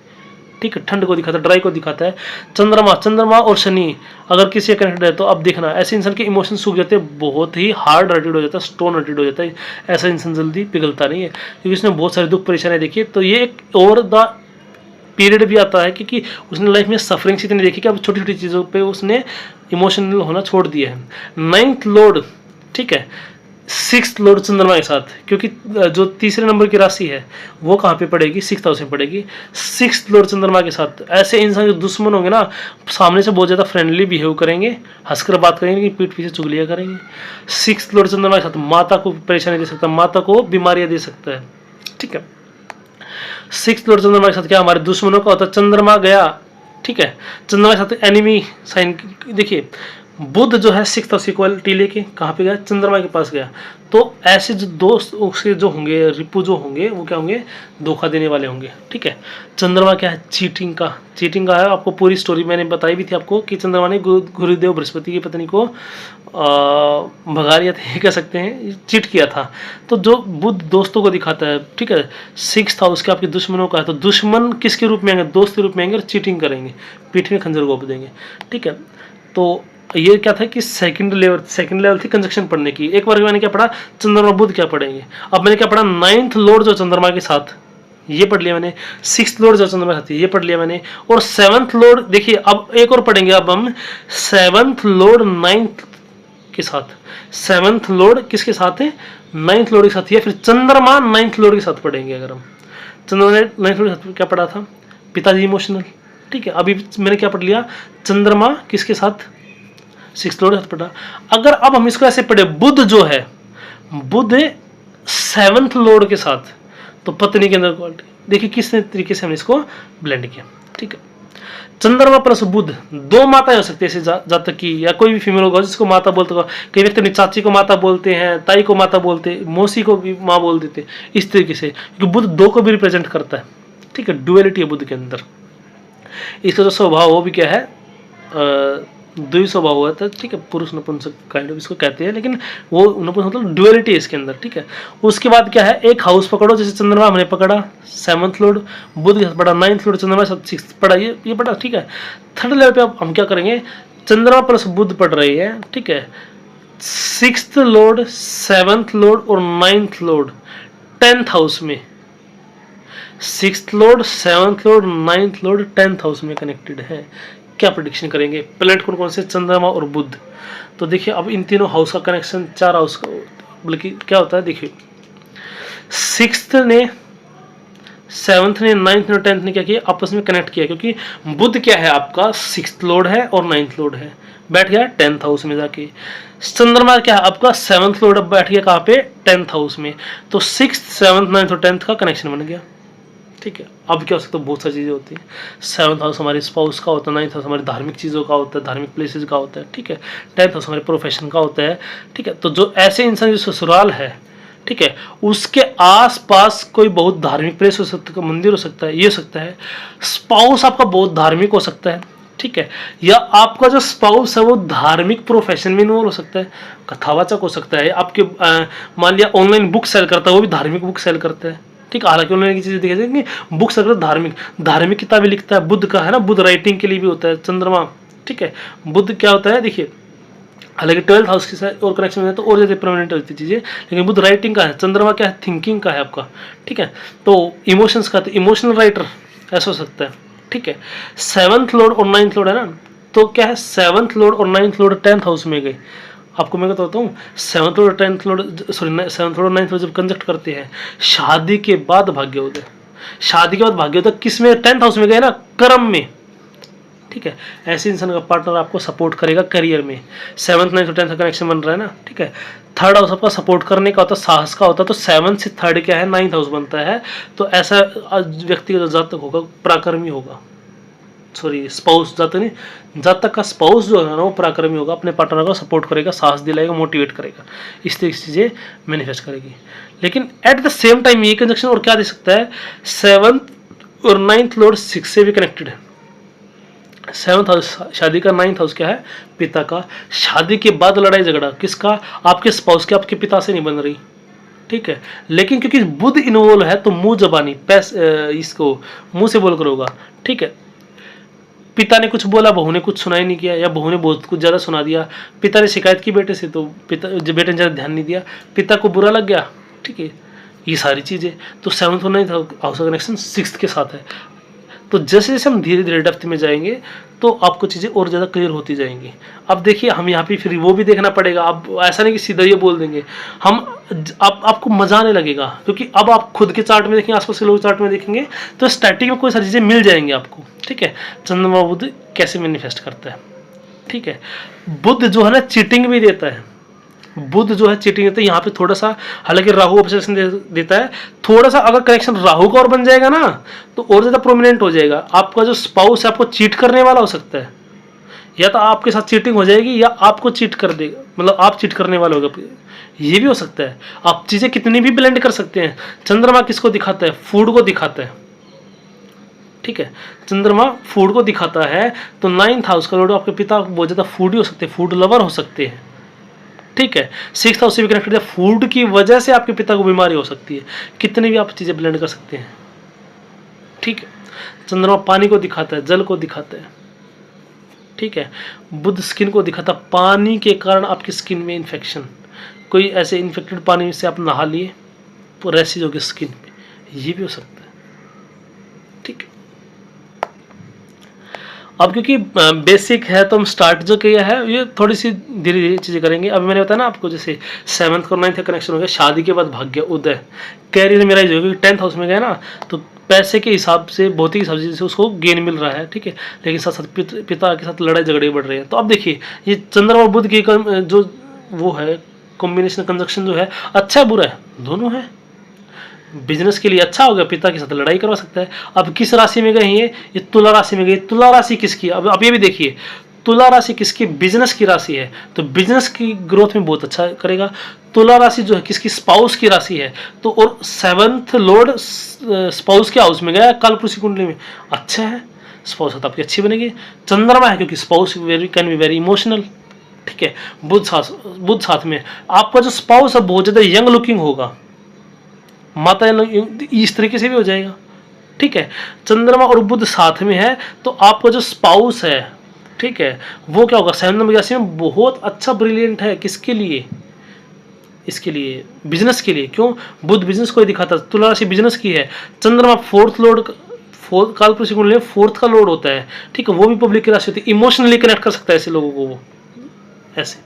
ठीक है, ठंड को दिखाता है, ड्राई को दिखाता है। चंद्रमा और शनि अगर किसी का कनेक्टेड है तो अब देखना ऐसे इंसान के इमोशन सूख जाते हैं, बहुत ही हार्ड हार्टेड हो जाता है, स्टोन हार्टेड हो जाता है। ऐसा इंसान जल्दी पिघलता नहीं है, क्योंकि उसने बहुत सारे दुख परेशानियां देखी। तो ये एक ओवर द पीरियड भी आता है, क्योंकि उसने लाइफ में सफरिंग्स इतनी देखी कि अब छोटी छोटी चीज़ों पे उसने इमोशनल होना छोड़ दिया है। 9th लॉर्ड, ठीक है, 6th लॉर्ड चंद्रमा के साथ, क्योंकि जो तीसरे नंबर की राशि है वो कहाँ पे पड़ेगी, 6th हाउस में पड़ेगी। 6th लॉर्ड चंद्रमा के साथ ऐसे इंसान जो दुश्मन होंगे ना, सामने से बहुत ज़्यादा फ्रेंडली बिहेव करेंगे, हंसकर बात करेंगे, पीठ पीछे चुगलियाँ करेंगे। 6th लॉर्ड चंद्रमा के साथ माता को परेशानी दे सकता है, माता को बीमारियाँ दे सकता है। ठीक है, 6th लॉर्ड चंद्रमा के साथ क्या हमारे दुश्मनों का होता है, चंद्रमा गया। ठीक है, चंद्रमा के साथ एनिमी साइन। देखिए बुध जो है 6th हाउस की क्वालिटी लेके कहाँ पे गया, चंद्रमा के पास गया। तो ऐसे जो दोस्त उसके जो होंगे, रिपु जो होंगे, वो क्या होंगे, धोखा देने वाले होंगे। ठीक है, चंद्रमा क्या है, चीटिंग का है। आपको पूरी स्टोरी मैंने बताई भी थी आपको कि चंद्रमा ने गुरुदेव बृहस्पति की पत्नी को भगा लिया था, कह सकते हैं, चीट किया था। तो जो बुध दोस्तों को दिखाता है, ठीक है, 6th हाउस के आपके दुश्मनों का है। तो दुश्मन किसके रूप में आएंगे, दोस्त के रूप में आएंगे और चीटिंग करेंगे, पीठ में खंजर घोंप देंगे। ठीक है, तो ये क्या था कि सेकंड लेवल थी कंजक्शन पढ़ने की। एक बार मैंने क्या पढ़ा, चंद्रमा बुध क्या पढ़ेंगे। अब मैंने क्या पढ़ा, 9th लॉर्ड जो चंद्रमा के साथ, ये पढ़ लिया मैंने। 6th लॉर्ड जो चंद्रमा के साथ, ये पढ़ लिया मैंने। और 7th लॉर्ड, देखिए अब एक और पढ़ेंगे। अब हम 7th लॉर्ड 9th के साथ, 7th लॉर्ड किसके साथ है, 9th लॉर्ड के साथ, या फिर चंद्रमा 9th लॉर्ड के साथ पढ़ेंगे। अगर हम चंद्रमा 9th लॉर्ड के साथ क्या पढ़ा था, पिताजी इमोशनल। ठीक है, अभी मैंने क्या पढ़ लिया, चंद्रमा किसके साथ, 6th लॉर्ड के साथ पढ़ा। अगर अब हम इसको ऐसे पढ़े, बुध जो है, बुध 7th लॉर्ड के साथ, तो पत्नी के अंदर क्वालिटी देखिए किस तरीके से हमने इसको ब्लेंड किया। ठीक है, चंद्रमा प्लस बुध, दो माताएं हो सकती है ऐसे जातक की, या कोई भी फीमेल होगा जिसको माता बोलते होगा। कई व्यक्ति अपनी चाची को माता बोलते हैं, ताई को माता बोलते हैं, मौसी को भी माँ बोल देते हैं, इस तरीके से, क्योंकि बुध दो को भी रिप्रेजेंट करता है। ठीक है, डुअलिटी है बुध के अंदर। इसका जो स्वभाव वो भी क्या है, द्वि स्वभाव हुआ था। ठीक है, पुरुष नपुंसक काइंड ऑफ इसको कहते हैं, लेकिन वो नपुंसक मतलब डुअलिटी है इसके अंदर। ठीक है, उसके बाद क्या है, एक हाउस पकड़ो, जैसे चंद्रमा हमने पकड़ा 7th लॉर्ड, बुध के साथ पढ़ा 9th लॉर्ड, चंद्रमा 6th पढ़ा, ये पढ़ा। ठीक है, 3rd लेवल पे अब हम क्या करेंगे, चंद्रमा प्लस बुध पढ़ रही है। ठीक है, 6th लॉर्ड, 7th लॉर्ड और 9th लॉर्ड 10th हाउस में, 6th Lord, 7th Lord, 9th Lord 10th house में कनेक्टेड है। क्या प्रेडिक्शन करेंगे, प्लेनेट कौन कौन से, चंद्रमा और बुध। तो देखिए अब इन तीनों हाउस का कनेक्शन, 4 हाउस का, बल्कि क्या होता है, देखिए 6th ने, 7th ने, 9th ने, 10th ने क्या किया, आपस में कनेक्ट किया, क्योंकि बुध क्या है आपका 6th लॉर्ड है और 9th लॉर्ड है, बैठ गया 10th हाउस में जाके। चंद्रमा क्या है आपका 7th लॉर्ड, अब बैठ गया कहाँ पे, 10th हाउस में। तो 6th, 7th, 9th और 10th का कनेक्शन बन गया। ठीक है, अब क्या हो सकता है, बहुत सारी चीज़ें होती हैं। 7th हाउस हमारे स्पाउस का होता है, 9th हाउस हमारी धार्मिक चीज़ों का होता है, धार्मिक प्लेसेस का होता है। ठीक है, 10th हाउस हमारे प्रोफेशन का होता है। ठीक है, तो जो ऐसे इंसान जो ससुराल है, ठीक है, उसके आसपास कोई बहुत धार्मिक प्लेस हो सकता है, मंदिर हो सकता है, ये हो सकता है। स्पाउस आपका बहुत धार्मिक हो सकता है। ठीक है, या आपका जो स्पाउस है वो धार्मिक प्रोफेशन में इन्वॉल्व हो सकता है, कथावाचक हो सकता है, आपके मान लिया ऑनलाइन बुक सेल करता है, वो भी धार्मिक बुक सेल करता है। ठीक है, हालांकि उन्होंने चीज़ें देखी जाएगी, बुक्स अगर धार्मिक किताबें लिखता है, बुध का है ना, बुध राइटिंग के लिए भी होता है चंद्रमा। ठीक है, बुध क्या होता है, देखिए हालांकि 12th हाउस के साथ और कनेक्शन में है तो और ज़्यादा परमानेंट होती है चीज़ें, लेकिन बुध राइटिंग का है, चंद्रमा क्या है, थिंकिंग का है आपका। ठीक है, तो इमोशंस का, तो इमोशनल राइटर ऐसा हो सकता है। ठीक है, 7th लॉर्ड और 9th लॉर्ड है ना, तो क्या है, 7th लॉर्ड और 9th लॉर्ड 10th हाउस में गए। आपको मैं बताता हूँ, 7th Lord 10th Lord, sorry 7th Lord 9th Lord जब कंजक्ट करते हैं, शादी के बाद भाग्योदय, शादी के बाद भाग्योदय किस में, 10th हाउस में गए ना, कर्म में। ठीक है, ऐसे इंसान का पार्टनर आपको सपोर्ट करेगा करियर में। 7th 9th और 10th का कनेक्शन बन रहा है ना। ठीक है, 3rd हाउस आपका सपोर्ट करने का होता है, साहस का होता है, तो 7th से 3rd क्या है, 9th हाउस बनता है। तो ऐसा व्यक्ति का जो जातक होगा पराक्रमी होगा, सॉरी स्पाउस, जातक का स्पाउस जो है ना वो पराक्रमी होगा, अपने पार्टनर को सपोर्ट करेगा, साहस दिलाएगा, मोटिवेट करेगा, इस तरीके से चीज़ें मैनिफेस्ट करेगी। लेकिन एट द सेम टाइम ये कंजक्शन और क्या दे सकता है, 7th और 9th लॉर्ड 6 से भी कनेक्टेड है। 7th हाउस शादी का, 9th हाउस क्या है, पिता का। शादी के बाद लड़ाई झगड़ा किसका, आपके स्पाउस के, आपके पिता से नहीं बन रही, ठीक है। लेकिन क्योंकि बुध इन्वॉल्व है तो मुंह जबानी इसको मुंह से बोल कर होगा, ठीक है। पिता ने कुछ बोला, बहू ने कुछ सुना ही नहीं किया, या बहू ने बहुत कुछ ज़्यादा सुना दिया। पिता ने शिकायत की बेटे से, तो बेटे ने ज़्यादा ध्यान नहीं दिया, पिता को बुरा लग गया, ठीक है। ये सारी चीज़ें तो 7th और 9th हाउस का कनेक्शन 6th के साथ है। तो जैसे जैसे हम धीरे धीरे डेप्थ में जाएंगे तो आपको चीज़ें और ज़्यादा क्लियर होती जाएंगी। अब देखिए हम यहाँ पे फिर वो भी देखना पड़ेगा। अब ऐसा नहीं कि सीधा ये बोल देंगे हम, आपको मजा आने लगेगा, क्योंकि अब आप खुद के चार्ट में देखेंगे, आसपास के लोग चार्ट में देखेंगे तो स्टैटिक में कोई सारी चीज़ें मिल जाएंगी आपको, ठीक है। चंद्रमा बुध कैसे मैनिफेस्ट करता है, ठीक है। बुध जो है ना चीटिंग भी देता है, बुध जो है चीटिंग देता है। यहाँ पे थोड़ा सा, हालांकि राहु ऑब्सेशन देता है, थोड़ा सा अगर कनेक्शन राहु का और बन जाएगा ना तो और ज़्यादा प्रोमिनेंट हो जाएगा। आपका जो स्पाउस है आपको चीट करने वाला हो सकता है, या तो आपके साथ चीटिंग हो जाएगी या आपको चीट कर देगा, मतलब आप चीट करने वाले होगा, ये भी हो सकता है। आप चीज़ें कितनी भी ब्लेंड कर सकते हैं। चंद्रमा किसको दिखाता है, फूड को दिखाता है, ठीक है। चंद्रमा फूड को दिखाता है, तो 9th हाउस का लॉर्ड आपके पिता बहुत ज़्यादा फूडी हो सकते हैं, फूड लवर हो सकते हैं, ठीक है। 6th हाउस से भी कनेक्टेड है, फूड की वजह से आपके पिता को बीमारी हो सकती है। कितनी भी आप चीज़ें ब्लेंड कर सकते हैं, ठीक है। चंद्रमा पानी को दिखाता है, जल को दिखाता है, ठीक है। बुध स्किन को दिखाता, पानी के कारण आपकी स्किन में इन्फेक्शन, कोई ऐसे इन्फेक्टेड पानी से आप नहा लिए तो रैशेज हो गए स्किन पे, ये भी हो सकता है, ठीक है। अब क्योंकि बेसिक है तो हम स्टार्ट जो किया है ये थोड़ी सी धीरे धीरे चीज़ें करेंगे। अभी मैंने बताया ना आपको, जैसे 7th और 9th का कनेक्शन हो गया, शादी के बाद भाग्य उदय, कैरियर मेरा जो क्योंकि 10th हाउस में गया ना, तो पैसे के हिसाब से, भौतिक हिसाब से उसको गेन मिल रहा है, ठीक है। लेकिन साथ साथ पिता के साथ लड़ाई झगड़े बढ़ रहे हैं। तो अब देखिए ये चंद्रमा और बुध की जो वो है कॉम्बिनेशन, कंजक्शन जो है, अच्छा है बुरा है, दोनों है। बिजनेस के लिए अच्छा होगा, पिता के साथ लड़ाई करवा सकता है। अब किस राशि में गए ये तुला राशि में गई। तुला राशि किसकी, अब ये भी देखिए, तुला राशि किसकी, बिजनेस की राशि है, तो बिजनेस की ग्रोथ में बहुत अच्छा करेगा। तुला राशि जो है किसकी, स्पाउस की राशि है, तो और 7th लॉर्ड स्पाउस के हाउस में गया कालपुरुषी कुंडली में, अच्छा है, स्पाउस तो आपकी अच्छी बनेगी। चंद्रमा है क्योंकि spouse can be very emotional, ठीक है। बुध साथ में, आपका जो स्पाउस है बहुत ज़्यादा यंग लुकिंग होगा, माता इस तरीके से भी हो जाएगा, ठीक है। चंद्रमा और बुध साथ में है तो आपका जो स्पाउस है, ठीक है, वो क्या होगा, 7 नंबर राशि में बहुत अच्छा ब्रिलियंट है। किसके लिए, इसके लिए, बिजनेस के लिए। क्यों, बुध बिजनेस को ही दिखाता है, तुला राशि बिजनेस की है। चंद्रमा 4th लॉर्ड, कालपुरुष कुंडली में 4th का लॉर्ड होता है, ठीक है, वो भी पब्लिक की राशि होती है, इमोशनली कनेक्ट कर सकता है ऐसे लोगों को वो, ऐसे।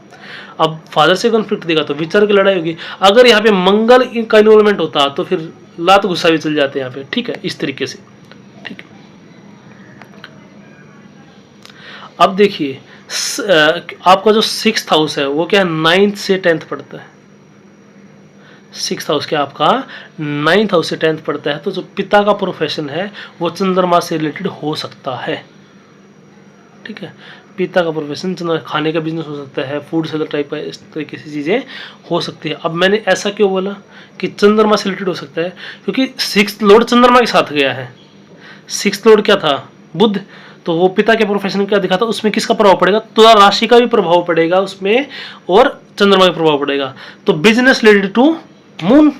अब फादर से कॉन्फ्लिक्ट देगा तो विचार की लड़ाई होगी। अगर यहाँ पे मंगल का इन्वॉल्वमेंट होता तो फिर लात गुस्सा भी चल जाते हैं यहाँ पे, ठीक है, इस तरीके से, ठीक है। अब देखिए आपका जो 6th हाउस है वो क्या है, 9th से 10th पढ़ता है। 6th हाउस क्या आपका 9th हाउस से 10th पढ़ता है, तो जो पिता का प्रोफेशन है वो चंद्रमा से रिलेटेड हो सकता है, ठीक है। पिता का प्रोफेशन खाने का बिजनेस हो सकता है, फूड सेलर टाइप का, इस तरीके से चीज़ें हो सकती है। अब मैंने ऐसा क्यों बोला कि चंद्रमा से रिलेटेड हो सकता है, क्योंकि 6th लॉर्ड चंद्रमा के साथ गया है। 6th लॉर्ड क्या था, बुध, तो वो पिता के प्रोफेशन क्या दिखा था, उसमें किसका प्रभाव पड़ेगा, तुला राशि का भी प्रभाव पड़ेगा उसमें और चंद्रमा का प्रभाव पड़ेगा। तो बिजनेस रिलेटेड टू मून,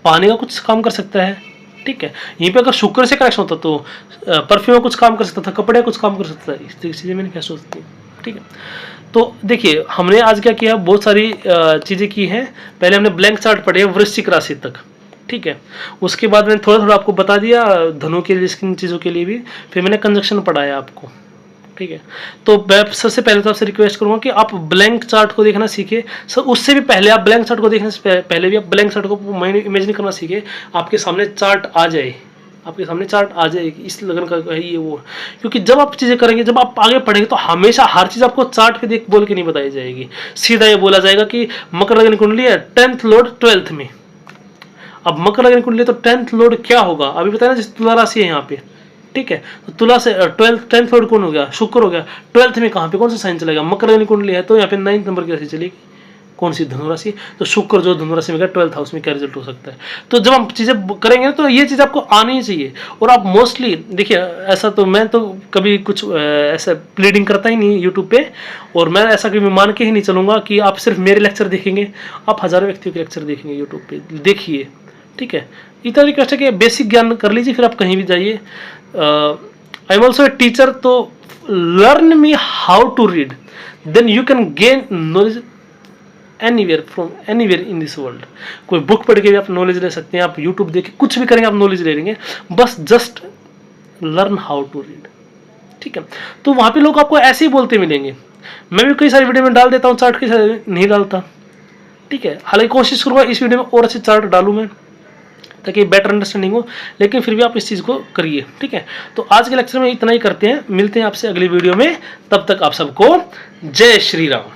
पानी का कुछ काम कर सकता है, ठीक है। यहीं पे अगर शुक्र से कनेक्शन होता तो परफ्यूम कुछ काम कर सकता था, कपड़े कुछ काम कर सकता था, इस तरीके से मैंने कैसे हो सकती है, ठीक है। तो देखिए हमने आज क्या किया, बहुत सारी चीज़ें की हैं। पहले हमने ब्लैंक चार्ट पढ़े वृश्चिक राशि तक, ठीक है। उसके बाद मैंने थोड़ा थोड़ा आपको बता दिया धनु के लिए, किन चीज़ों के लिए भी, फिर मैंने कंजक्शन पढ़ाया आपको, ठीक है। तो मैं सबसे पहले तो आपसे रिक्वेस्ट करूंगा कि आप ब्लैंक चार्ट को देखना सीखे। सर उससे भी पहले आप ब्लैंक चार्ट को देखने से पहले भी आप ब्लैंक चार्ट को इमेजिन करना सीखे, आपके सामने चार्ट आ जाए, आपके सामने चार्ट आ जाएगी, इस लगन का है ये वो। क्योंकि जब आप चीज़ें करेंगे, जब आप आगे पढ़ेंगे तो हमेशा हर चीज़ आपको चार्ट पे देख बोल के नहीं बताई जाएगी। सीधा ये बोला जाएगा कि मकर लग्न कुंडली है, 10th लॉर्ड 12th में। अब मकर लग्न कुंडली तो 10th लॉर्ड क्या होगा, अभी बताया ना, जैसे तुला राशि है यहाँ पे, ठीक है। तो तुला से 10th लॉर्ड कौन हो गया, शुक्र हो गया। 12th में कहाँ पे कौन सा साइन चलेगा, मकर लग्न कुंडली है तो यहाँ पे 9th नंबर की राशि चलेगी, कौन सी धनुराशि, तो शुक्र जो धनुराशि में गया 12th हाउस में क्या रिजल्ट हो सकता है। तो जब हम चीज़ें करेंगे तो ये चीज़ आपको आनी ही चाहिए। और आप मोस्टली देखिए, ऐसा तो मैं तो कभी कुछ ऐसा प्लीडिंग करता ही नहीं यूट्यूब पे, और मैं ऐसा कभी मान के ही नहीं चलूँगा कि आप सिर्फ मेरे लेक्चर देखेंगे। आप हज़ारों व्यक्तियों के लेक्चर देखेंगे यूट्यूब पे, देखिए, ठीक है। इतना रिक्वेस्ट है कि बेसिक ज्ञान कर लीजिए, फिर आप कहीं भी जाइए। I am also a teacher, तो learn me how to read, then you can gain knowledge anywhere from anywhere in this world. कोई बुक पढ़ के भी आप नॉलेज ले सकते हैं, आप यूट्यूब देख के कुछ भी करेंगे आप नॉलेज ले लेंगे, बस just learn how to read, ठीक है। तो वहाँ पे लोग आपको ऐसे ही बोलते मिलेंगे। मैं भी कई सारी वीडियो में डाल देता हूँ चार्ट, कई सारे नहीं डालता, ठीक है। हालांकि कोशिश करूँगा इस वीडियो में और अच्छे चार्ट डालूँ मैं, ताकि बेटर अंडरस्टैंडिंग हो, लेकिन फिर भी आप इस चीज़ को करिए, ठीक है। तो आज के लेक्चर में इतना ही करते हैं, मिलते हैं आपसे अगली वीडियो में, तब तक आप सबको जय श्री राम।